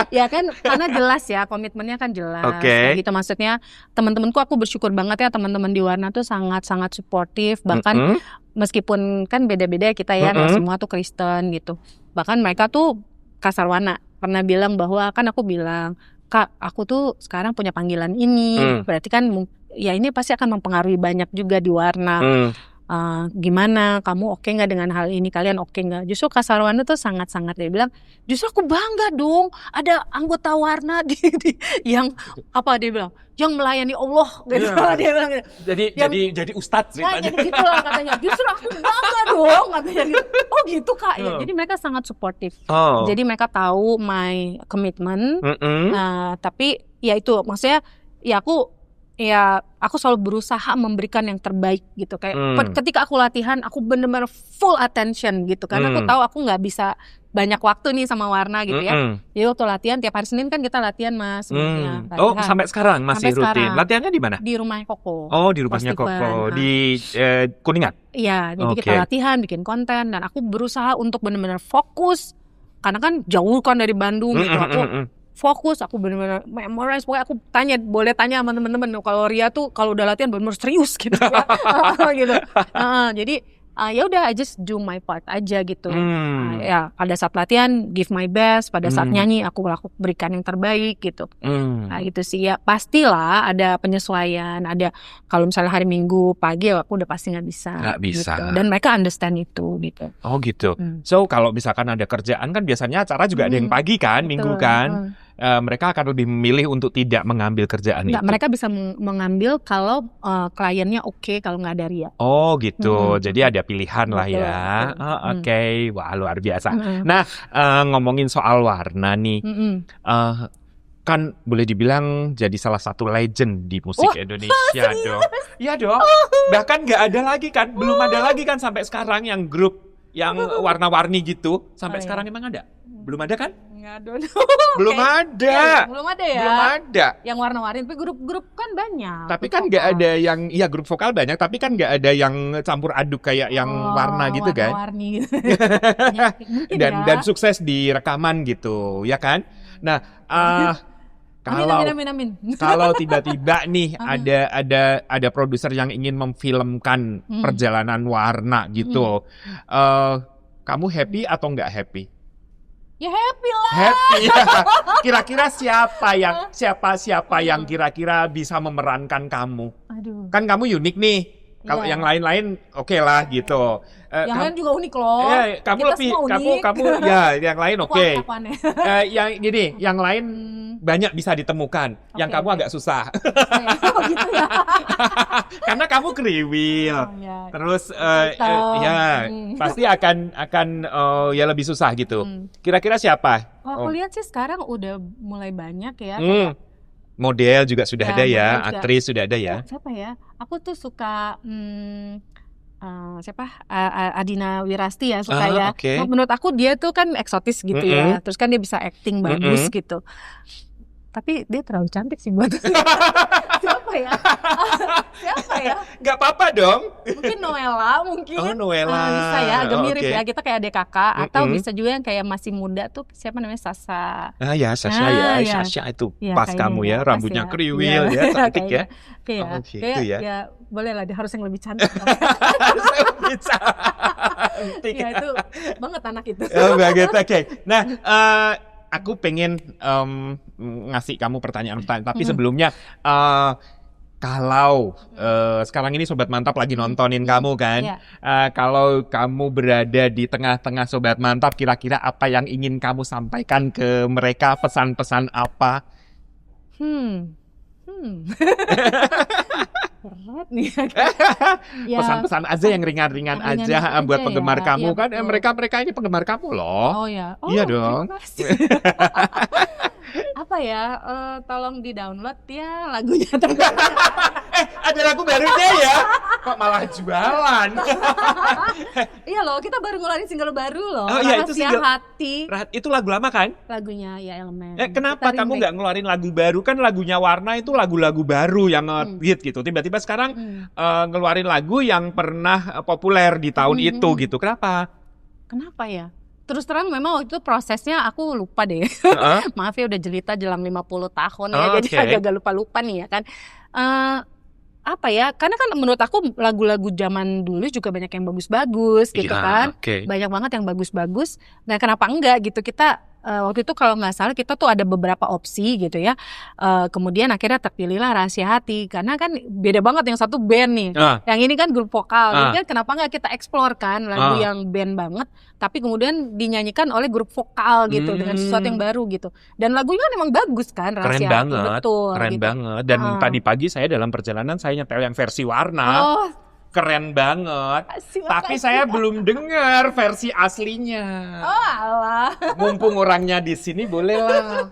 Ya kan, karena jelas ya, komitmennya kan jelas. Oke. Kayak gitu, maksudnya teman-temanku, aku bersyukur banget ya, teman-teman di Warna tuh sangat-sangat suportif. Bahkan Mm-mm. meskipun kan beda-beda kita ya, nggak Mm-mm. semua tuh Kristen gitu. Bahkan mereka tuh Kasarwana pernah bilang bahwa, kan aku bilang, Kak, aku tuh sekarang punya panggilan ini. Berarti kan ya ini pasti akan mempengaruhi banyak juga di Warna. Gimana, kamu oke nggak dengan hal ini, kalian oke nggak? Justru Kasarwana tuh sangat-sangat, dia bilang, justru aku bangga dong ada anggota Warna yang dia bilang, yang melayani Allah gitu. Iya. Dia bilang gitu. Jadi ustadz Nah, ceritanya. jadi gitu lah katanya, justru aku bangga dong katanya gitu. Oh gitu Kak ya. Jadi mereka sangat suportif. Oh. Jadi mereka tahu my commitment. Mm-mm. Tapi ya itu, maksudnya ya aku selalu berusaha memberikan yang terbaik gitu. Kayak ketika aku latihan, aku benar-benar full attention gitu. Karena aku tahu aku nggak bisa banyak waktu nih sama Warna gitu ya. Mm-mm. Jadi waktu latihan, tiap hari Senin kan kita latihan Mas. sebenarnya. Oh, Latihan. sampai sekarang masih Sampai rutin. sekarang. Latihannya di mana? Di rumah Koko. Oh, di rumahnya Steven. Koko di Kuningan. Iya, jadi Oke. kita latihan, bikin konten, dan aku berusaha untuk benar-benar fokus. Karena kan jauh kan dari Bandung gitu. Aku fokus, aku benar-benar memorize. Pokoknya aku boleh tanya sama temen-temen. Kalau Ria tuh kalau udah latihan benar-benar serius gitu ya. Gitu. Jadi ya udah, I just do my part aja gitu. Ya pada saat latihan give my best, pada saat nyanyi aku berikan yang terbaik gitu. Nah gitu sih ya, pastilah ada penyesuaian. Ada kalau misalnya hari Minggu pagi aku udah pasti nggak bisa. Nggak bisa. Gitu. Dan mereka understand itu gitu. Oh gitu. So kalau misalkan ada kerjaan kan biasanya acara juga ada yang pagi kan, Minggu kan. Mereka akan lebih memilih untuk tidak mengambil kerjaan Nggak, itu. mereka bisa mengambil kalau kliennya oke, kalau nggak ada Ria. Oh gitu, jadi ada pilihan lah Betul, ya. betul. Oh, oke, wah luar biasa. Nah, ngomongin soal Warna nih, kan boleh dibilang jadi salah satu legend di musik Indonesia dong. Iya dong. Bahkan nggak ada lagi kan, belum ada lagi kan sampai sekarang yang grup yang warna-warni gitu. Sampai sekarang emang ada? Belum ada kan? Nggak ada. Belum ada. Belum ada ya. Belum ada. Yang warna-warni, tapi grup-grup kan banyak. Tapi kan nggak ada yang, ya grup vokal banyak, tapi kan nggak ada yang campur aduk kayak yang warna gitu kan. Warna-warni gitu. Ya, mungkin Dan sukses di rekaman gitu, ya kan? Nah, Amin. kalau tiba-tiba nih ada produser yang ingin memfilmkan perjalanan Warna gitu, kamu happy atau nggak happy? Ya happy lah. Happy. Kira-kira siapa yang kira-kira bisa memerankan kamu? Aduh. Kan kamu unik nih. Kalau Iya. yang lain-lain oke lah gitu. Yang lain juga unik loh. Kamu Kita lebih semua unik. kamu ya yang lain oke. Apaan ya? Yang gini, yang lain banyak bisa ditemukan. Yang Oke, kamu oke. agak susah. Oh gitu ya. Karena kamu kriwil. Oh, ya. Terus Hitam. ya pasti akan ya lebih susah gitu. Kira-kira siapa? Oh, aku lihat sih sekarang udah mulai banyak ya. Model juga sudah Ya, ada ya, model juga. aktris sudah ada ya. Oh, siapa ya? Aku tuh suka Adina Wirasti ya, suka ya. Oke. Menurut aku dia tuh kan eksotis gitu ya. Terus kan dia bisa acting bagus gitu. Tapi dia terlalu cantik sih buat siapa ya? Siapa ya? Gak apa-apa dong. Mungkin Noella mungkin. Oh, Noella. Bisa ya, agak Oh, mirip oke. ya. Kita kayak adik kakak. Atau bisa juga yang kayak masih muda tuh, siapa namanya, Sasha. Ya, Sasha ya. Sasha itu Ya, pas kayaknya kamu ya, pas rambutnya ya. kriwil Iya. ya, cantik ya. Kayak, Oh, gitu kayak ya. boleh lah, dia harus yang lebih cantik. Bisa. Cantik. Ya itu banget anak itu. Oh, bagus. Oke. Nah, aku pengen ngasih kamu pertanyaan, tapi sebelumnya Kalau sekarang ini Sobat Mantap lagi nontonin kamu kan, Iya. Kalau kamu berada di tengah-tengah Sobat Mantap, kira-kira apa yang ingin kamu sampaikan ke mereka, pesan-pesan apa? Berat nih. Ya, Pesan-pesan aja yang ringan-ringan aja ringan-ringan buat aja penggemar ya. kamu Iya, kan, betul. mereka ini penggemar kamu loh. Oh ya. Iya dong. terima kasih. Apa ya? Tolong di-download ya lagunya. Ada lagu barunya ya? Kok malah jualan? Iya loh, kita baru ngeluarin single baru loh. Oh iya, itu Rahasia single. Hati. Itu lagu lama kan? Lagunya ya Elemen. Kenapa Kita kamu remake. nggak ngeluarin lagu baru? Kan lagunya Warna itu lagu-lagu baru yang hit gitu. Tiba-tiba sekarang ngeluarin lagu yang pernah populer di tahun itu gitu. Kenapa? Kenapa ya? Terus terang memang waktu itu prosesnya aku lupa deh. Maaf ya udah jelita jelang 50 tahun ya. Oh, Jadi oke. agak lupa-lupa nih ya kan. Apa ya? Karena kan menurut aku lagu-lagu zaman dulu juga banyak yang bagus-bagus gitu Iya, kan. oke. Banyak banget yang bagus-bagus. Nah, kenapa enggak gitu? Kita waktu itu kalau nggak salah kita tuh ada beberapa opsi gitu ya. Kemudian akhirnya terpilihlah Rahasia Hati karena kan beda banget, yang satu band nih. Yang ini kan grup vokal. Jadi kan kenapa nggak kita explore kan lagu yang band banget tapi kemudian dinyanyikan oleh grup vokal gitu dengan sesuatu yang baru gitu. Dan lagunya kan emang bagus kan, Keren Rahasia Hati. banget, Betul, keren gitu. banget. Dan tadi pagi saya dalam perjalanan saya nyetel yang versi Warna, Oh, keren banget. makasih, Tapi makasih. saya belum dengar versi aslinya. Oh alah. Mumpung orangnya di sini, boleh lah.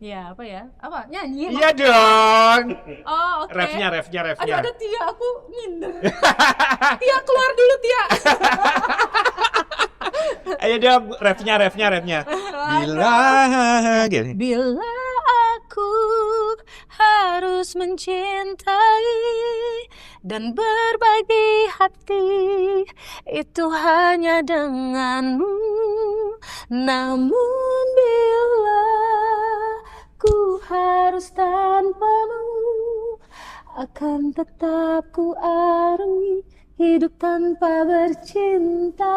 Ya apa ya? Apa? Nyanyi? Iya dong. Oh oke. Refnya. Aduh ada Tia, aku minder. Tia keluar dulu Tia. Ayo dong, refnya. Bila gini. Bila aku harus mencintai dan berbagi hati, itu hanya denganmu. Namun bila ku harus tanpamu, akan tetap ku arengi hidup tanpa bercinta.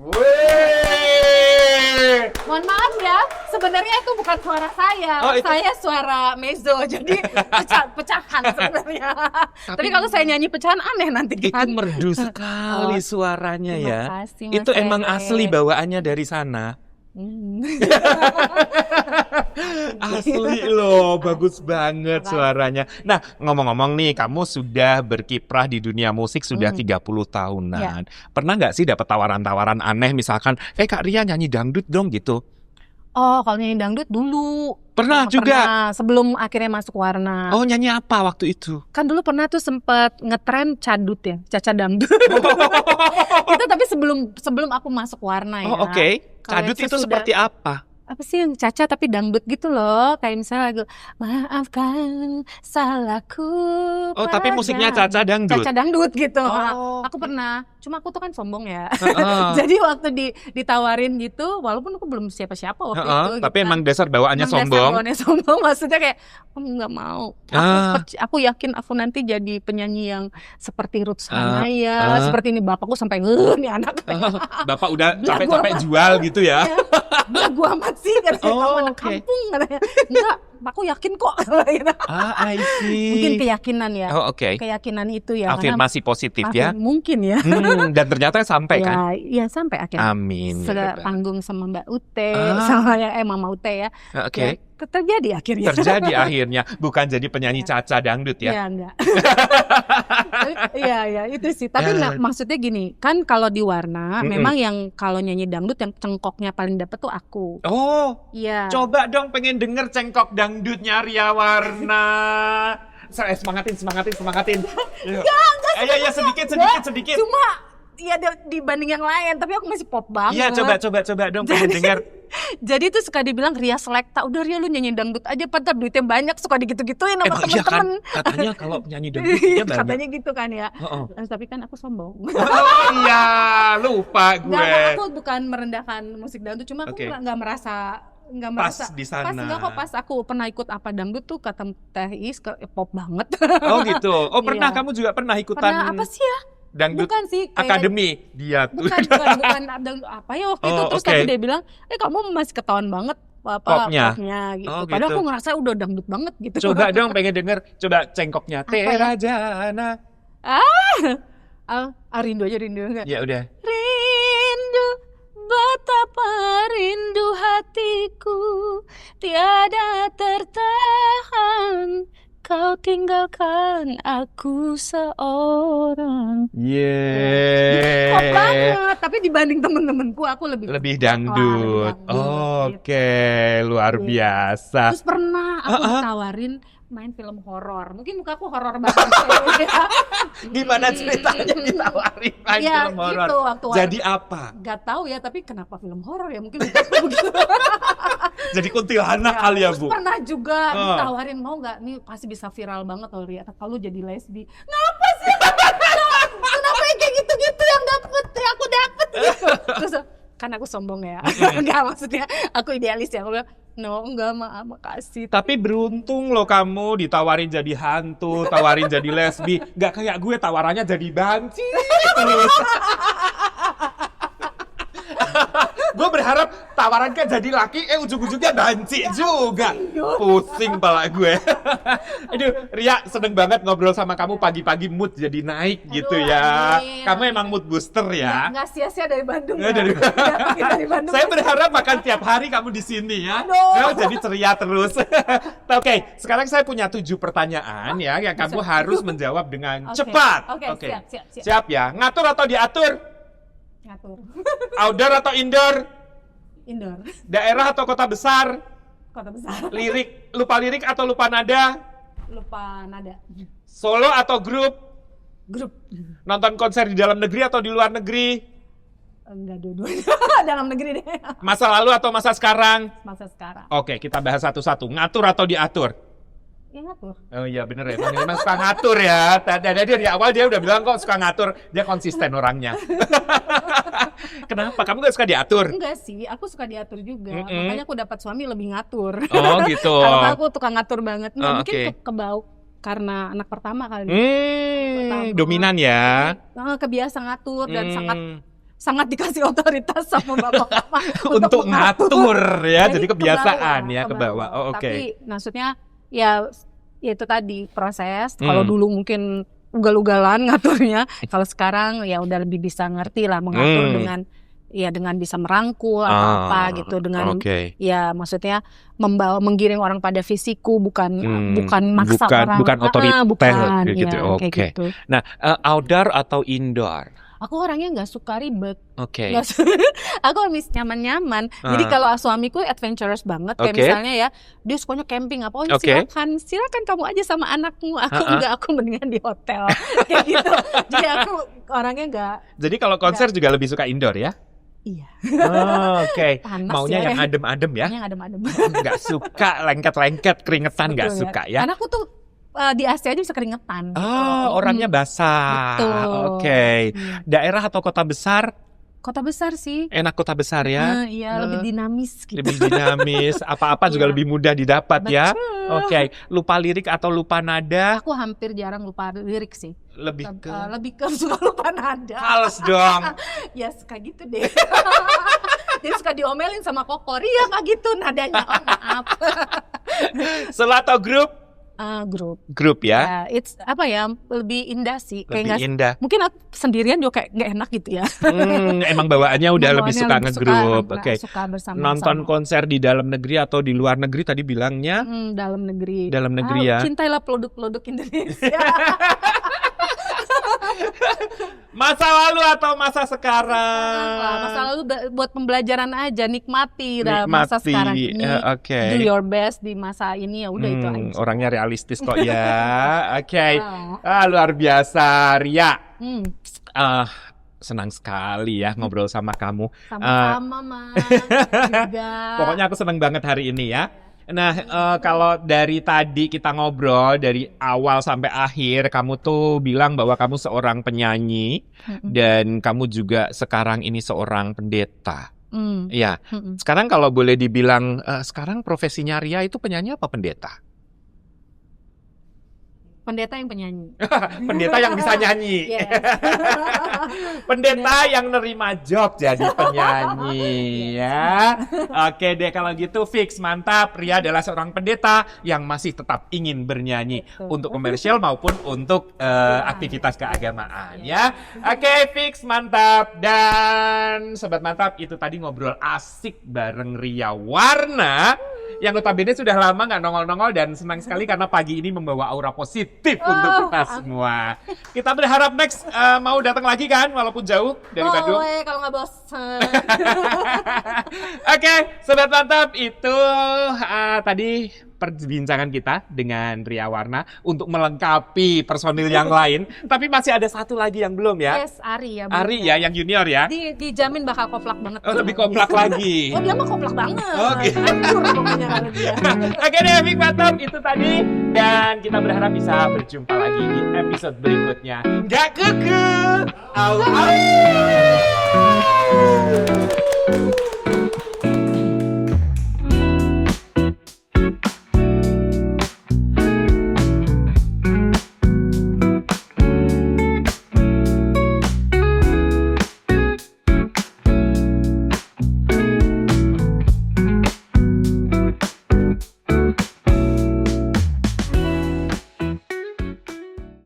Wih. Mohon maaf ya, sebenarnya itu bukan suara saya. Oh, itu- Saya suara mezzo, jadi pecahan sebenarnya. Tapi kalau saya nyanyi pecahan aneh nanti Itu kan. merdu sekali Oh, suaranya terima ya. kasih, Mas Itu emang Ere. asli bawaannya dari sana. Asli loh, bagus banget suaranya. Nah, ngomong-ngomong nih, kamu sudah berkiprah di dunia musik sudah 30 tahunan. Pernah nggak sih dapat tawaran-tawaran aneh misalkan, Kak Ria nyanyi dangdut dong gitu? Oh, kalau nyanyi dangdut dulu. Pernah juga? Pernah, sebelum akhirnya masuk Warna. Oh, nyanyi apa waktu itu? Kan dulu pernah tuh sempet ngetren cadut ya, caca dangdut. Itu tapi sebelum aku masuk Warna ya. Oh, oke. Kalau Cadut yang itu sesudah- seperti apa? Apa sih yang caca tapi dangdut gitu loh, kayak misalnya lagu maafkan salahku. Oh, tapi musiknya padamu. Caca dangdut. Caca dangdut gitu. Oh, Aku pernah, cuma aku tuh kan sombong ya. Heeh. Jadi waktu ditawarin gitu, walaupun aku belum siapa-siapa waktu Heeh, itu. tapi gitu emang kan. dasar bawaannya Emang dasar sombong. bawaannya sombong, maksudnya kayak aku nggak mau. Aku yakin aku nanti jadi penyanyi yang seperti Ruth Sahanaya, seperti ini bapakku sampai nih anak. Bapak udah Lah, capek-capek gua- jual gitu ya. Belagu amat sih katanya, Oh, kamu anak oke. kampung katanya. Enggak, aku yakin kok. Gitu. I see. Mungkin keyakinan ya. Oh, oke. Keyakinan itu ya. Afirmasi positif ya. Mungkin ya. Dan ternyata sampai kan? Ya sampai akhirnya. Amin. Panggung sama Mbak Ute, Ah. sama yang Mama Ute ya. Oke. Ya, terjadi akhirnya. Terjadi akhirnya. Bukan jadi penyanyi Caca dangdut ya. Iya enggak. Iya itu sih. Tapi Ya. maksudnya gini, kan kalau di Warna Mm-mm. memang yang kalau nyanyi dangdut yang cengkoknya paling dapet tuh aku. Oh, Iya. coba dong pengen denger cengkok dangdutnya Ria Warna. Semangatin. Ayo, sedikit. Cuma ya dibanding yang lain, tapi aku masih pop banget. Iya, coba dong pengen denger. Jadi tuh suka dibilang Ria Selekta, udah Ria lu nyanyi dangdut aja, padahal duitnya banyak, suka digitu-gituin sama Emang iya kan? temen-temen. Katanya kalau penyanyi dangdutnya banyak. Katanya gitu kan ya. Oh. Tapi kan aku sombong. Oh iya, lupa gue. Enggak, aku bukan merendahkan musik dangdut, cuma aku Oke. nggak merasa Pas di sana. Pas enggak kok, pas aku pernah ikut apa dangdut tuh kata Teh Is pop banget. Oh gitu. Oh pernah, Iya. kamu juga pernah ikutan Pernah apa sih ya? dangdut Bukan sih, kayak akademi dia tuh. bukan dangdut apa ya waktu itu, Oh, terus oke. tapi dia bilang, kamu masih ketahuan banget Popnya. gitu. Oh, Padahal gitu. aku ngerasa udah dangdut banget gitu. Coba dong pengen denger. Coba cengkoknya. Apa ya? Terajana. Rindu aja, rindu enggak? Ya udah. Rindu, betapa rindu hatiku, tiada tertahan, kau tinggalkan aku seorang. Yeay. Pop banget, tapi dibanding temen-temenku aku lebih Lebih pop lah, dangdut. lebih dangdut, Oke, luar Gitu. biasa. Terus pernah aku ditawarin main film horor. Mungkin muka aku horor banget. Gimana ceritanya ditawarin main Ya, film horor? gitu, waktu Jadi apa? Gak tahu ya, tapi kenapa film horor ya? Mungkin muka aku begitu. Jadi kuntilanak kali ya, Terus Bu? pernah juga ditawarin, mau nggak? Nih pasti bisa viral banget kalau lihat kalau jadi lesbi. Ngapa sih? Kenapa yang kayak gitu-gitu yang dapet, yang aku dapet gitu? Terus kan aku sombong ya, nggak maksudnya aku idealis ya. Aku bilang, no, enggak, makasih. Tapi beruntung loh kamu ditawarin jadi hantu, tawarin jadi lesbi. Nggak kayak gue tawarannya jadi banci terus. Gue berharap tawaran kan jadi laki, ujung-ujungnya banci juga. Pusing pala gue. Aduh, Ria seneng banget ngobrol sama kamu pagi-pagi, mood jadi naik gitu ya. amin, Kamu amin. emang mood booster ya. Nggak sia-sia dari Bandung Ya, ya. dari- Dari Bandung. Saya berharap makan tiap hari kamu di sini ya. Aduh. Jadi ceria terus. Oke, sekarang saya punya 7 pertanyaan ya yang kamu harus menjawab dengan Oke. cepat. Oke, siap. Siap ya. Ngatur atau diatur? Ngatur. Outdoor atau indoor? Indoor. Daerah atau kota besar? Kota besar. Lupa lirik atau lupa nada? Lupa nada. Solo atau grup? Grup. Nonton konser di dalam negeri atau di luar negeri? Enggak, dua-duanya. Dalam negeri deh. Masa lalu atau masa sekarang? Masa sekarang. Oke, kita bahas satu-satu. Ngatur atau diatur? Ya ngatur. Oh iya bener ya, memang suka ngatur ya. Dari awal dia udah bilang kok suka ngatur. Dia konsisten orangnya. Kenapa? Kamu gak suka diatur? Enggak sih, aku suka diatur juga. Mm-mm. Makanya aku dapat suami lebih ngatur. Oh gitu. Kalau aku tukang ngatur banget. Nggak, Oh, mungkin oke. kebau karena anak pertama kali. Pertama. Dominan ya. Kebiasa ngatur dan Hmm. sangat dikasih otoritas sama bapak mama Untuk ngatur ya, jadi kebiasaan kebawa, ya ke bawah. Oh, oke. Tapi maksudnya ya itu tadi proses. Kalau dulu mungkin ugal-ugalan ngaturnya, kalau sekarang ya udah lebih bisa ngerti lah mengatur dengan bisa merangkul atau apa gitu, dengan Oke. ya maksudnya menggiring orang pada fisiku, bukan maksa orang, bukan otoriter bukan gitu. ya, kayak Oke. gitu. Nah, outdoor atau indoor? Aku orangnya nggak suka ribet. Oke. Nggak aku habis nyaman-nyaman. Jadi kalau suamiku adventurous banget, kayak Oke. misalnya ya, dia sukanya camping apa, Oke. silakan kamu aja sama anakmu. Aku enggak, aku mendingan di hotel kayak gitu. Jadi aku orangnya enggak. Jadi kalau konser juga lebih suka indoor ya? Iya. Oh, oke. Panas Maunya ya. yang adem-adem ya? Yang adem-adem. Nggak suka lengket-lengket, keringetan nggak Betul, suka ya? Karena aku tuh di Asia aja bisa keringetan. Oh, orangnya basah. Betul. Oke. Iya. Daerah atau kota besar? Kota besar sih. Enak kota besar ya? Iya, lebih dinamis gitu. Lebih dinamis, apa-apa juga Iya. lebih mudah didapat ya. Betul. Oke, lupa lirik atau lupa nada? Aku hampir jarang lupa lirik sih. Lebih ke Lebih ke suka lupa nada. fals dong. Ya suka gitu deh. Dia suka diomelin sama Kokor. Iya Kak gitu nadanya. Oh, maaf. Solo atau grup? Grup. Grup ya. Ya, it's apa ya, lebih indah sih. Lebih nggak- indah. Mungkin aku sendirian juga kayak nggak enak gitu ya. Emang bawaannya udah lebih Bawaannya suka lebih ngegrup. suka, Oke. suka bersama. Nonton konser di dalam negeri atau di luar negeri tadi bilangnya? dalam negeri. Dalam negeri ya. Cintailah produk-produk Indonesia. Masa lalu atau masa sekarang? Masa lalu buat pembelajaran aja, nikmati masa Nikmati. sekarang ini. Oke. Do your best di masa ini, ya udah itu aja. Orangnya realistis kok ya. Oke. Ah. Luar biasa, Ria. Hmm, Senang sekali ya ngobrol sama kamu. sama-sama Mas juga. Pokoknya aku senang banget hari ini ya. Nah, kalau dari tadi kita ngobrol dari awal sampai akhir, kamu tuh bilang bahwa kamu seorang penyanyi dan kamu juga sekarang ini seorang pendeta. Ya, sekarang kalau boleh dibilang, sekarang profesinya Ria itu penyanyi apa pendeta? Pendeta yang penyanyi. Pendeta yang bisa nyanyi. Yes. Pendeta yang nerima job jadi penyanyi ya. Oke deh kalau gitu fix mantap. Ria adalah seorang pendeta yang masih tetap ingin bernyanyi untuk komersial maupun untuk aktivitas keagamaan ya. Oke fix mantap. Dan sobat mantap itu tadi ngobrol asik bareng Ria Warna yang notabene sudah lama nggak nongol-nongol dan senang sekali karena pagi ini membawa aura positif untuk kita semua. Kita berharap next mau datang lagi kan walaupun jauh dari Bandung. Boleh kalau nggak bosan. Oke, sobat mantap itu tadi perbincangan kita dengan Ria Warna untuk melengkapi personil yang lain. Tapi masih ada satu lagi yang belum ya. Yes, Ari ya. Ari ya, yang junior ya. Dijamin bakal koplak banget. Oh, lebih koplak lagi. Oh, dia mah koplak banget. Oh, gitu. Hancur pokoknya kalau dia. Oke deh, Big Mantap itu tadi. Dan kita berharap bisa berjumpa lagi di episode berikutnya. Gak kuku. Au au.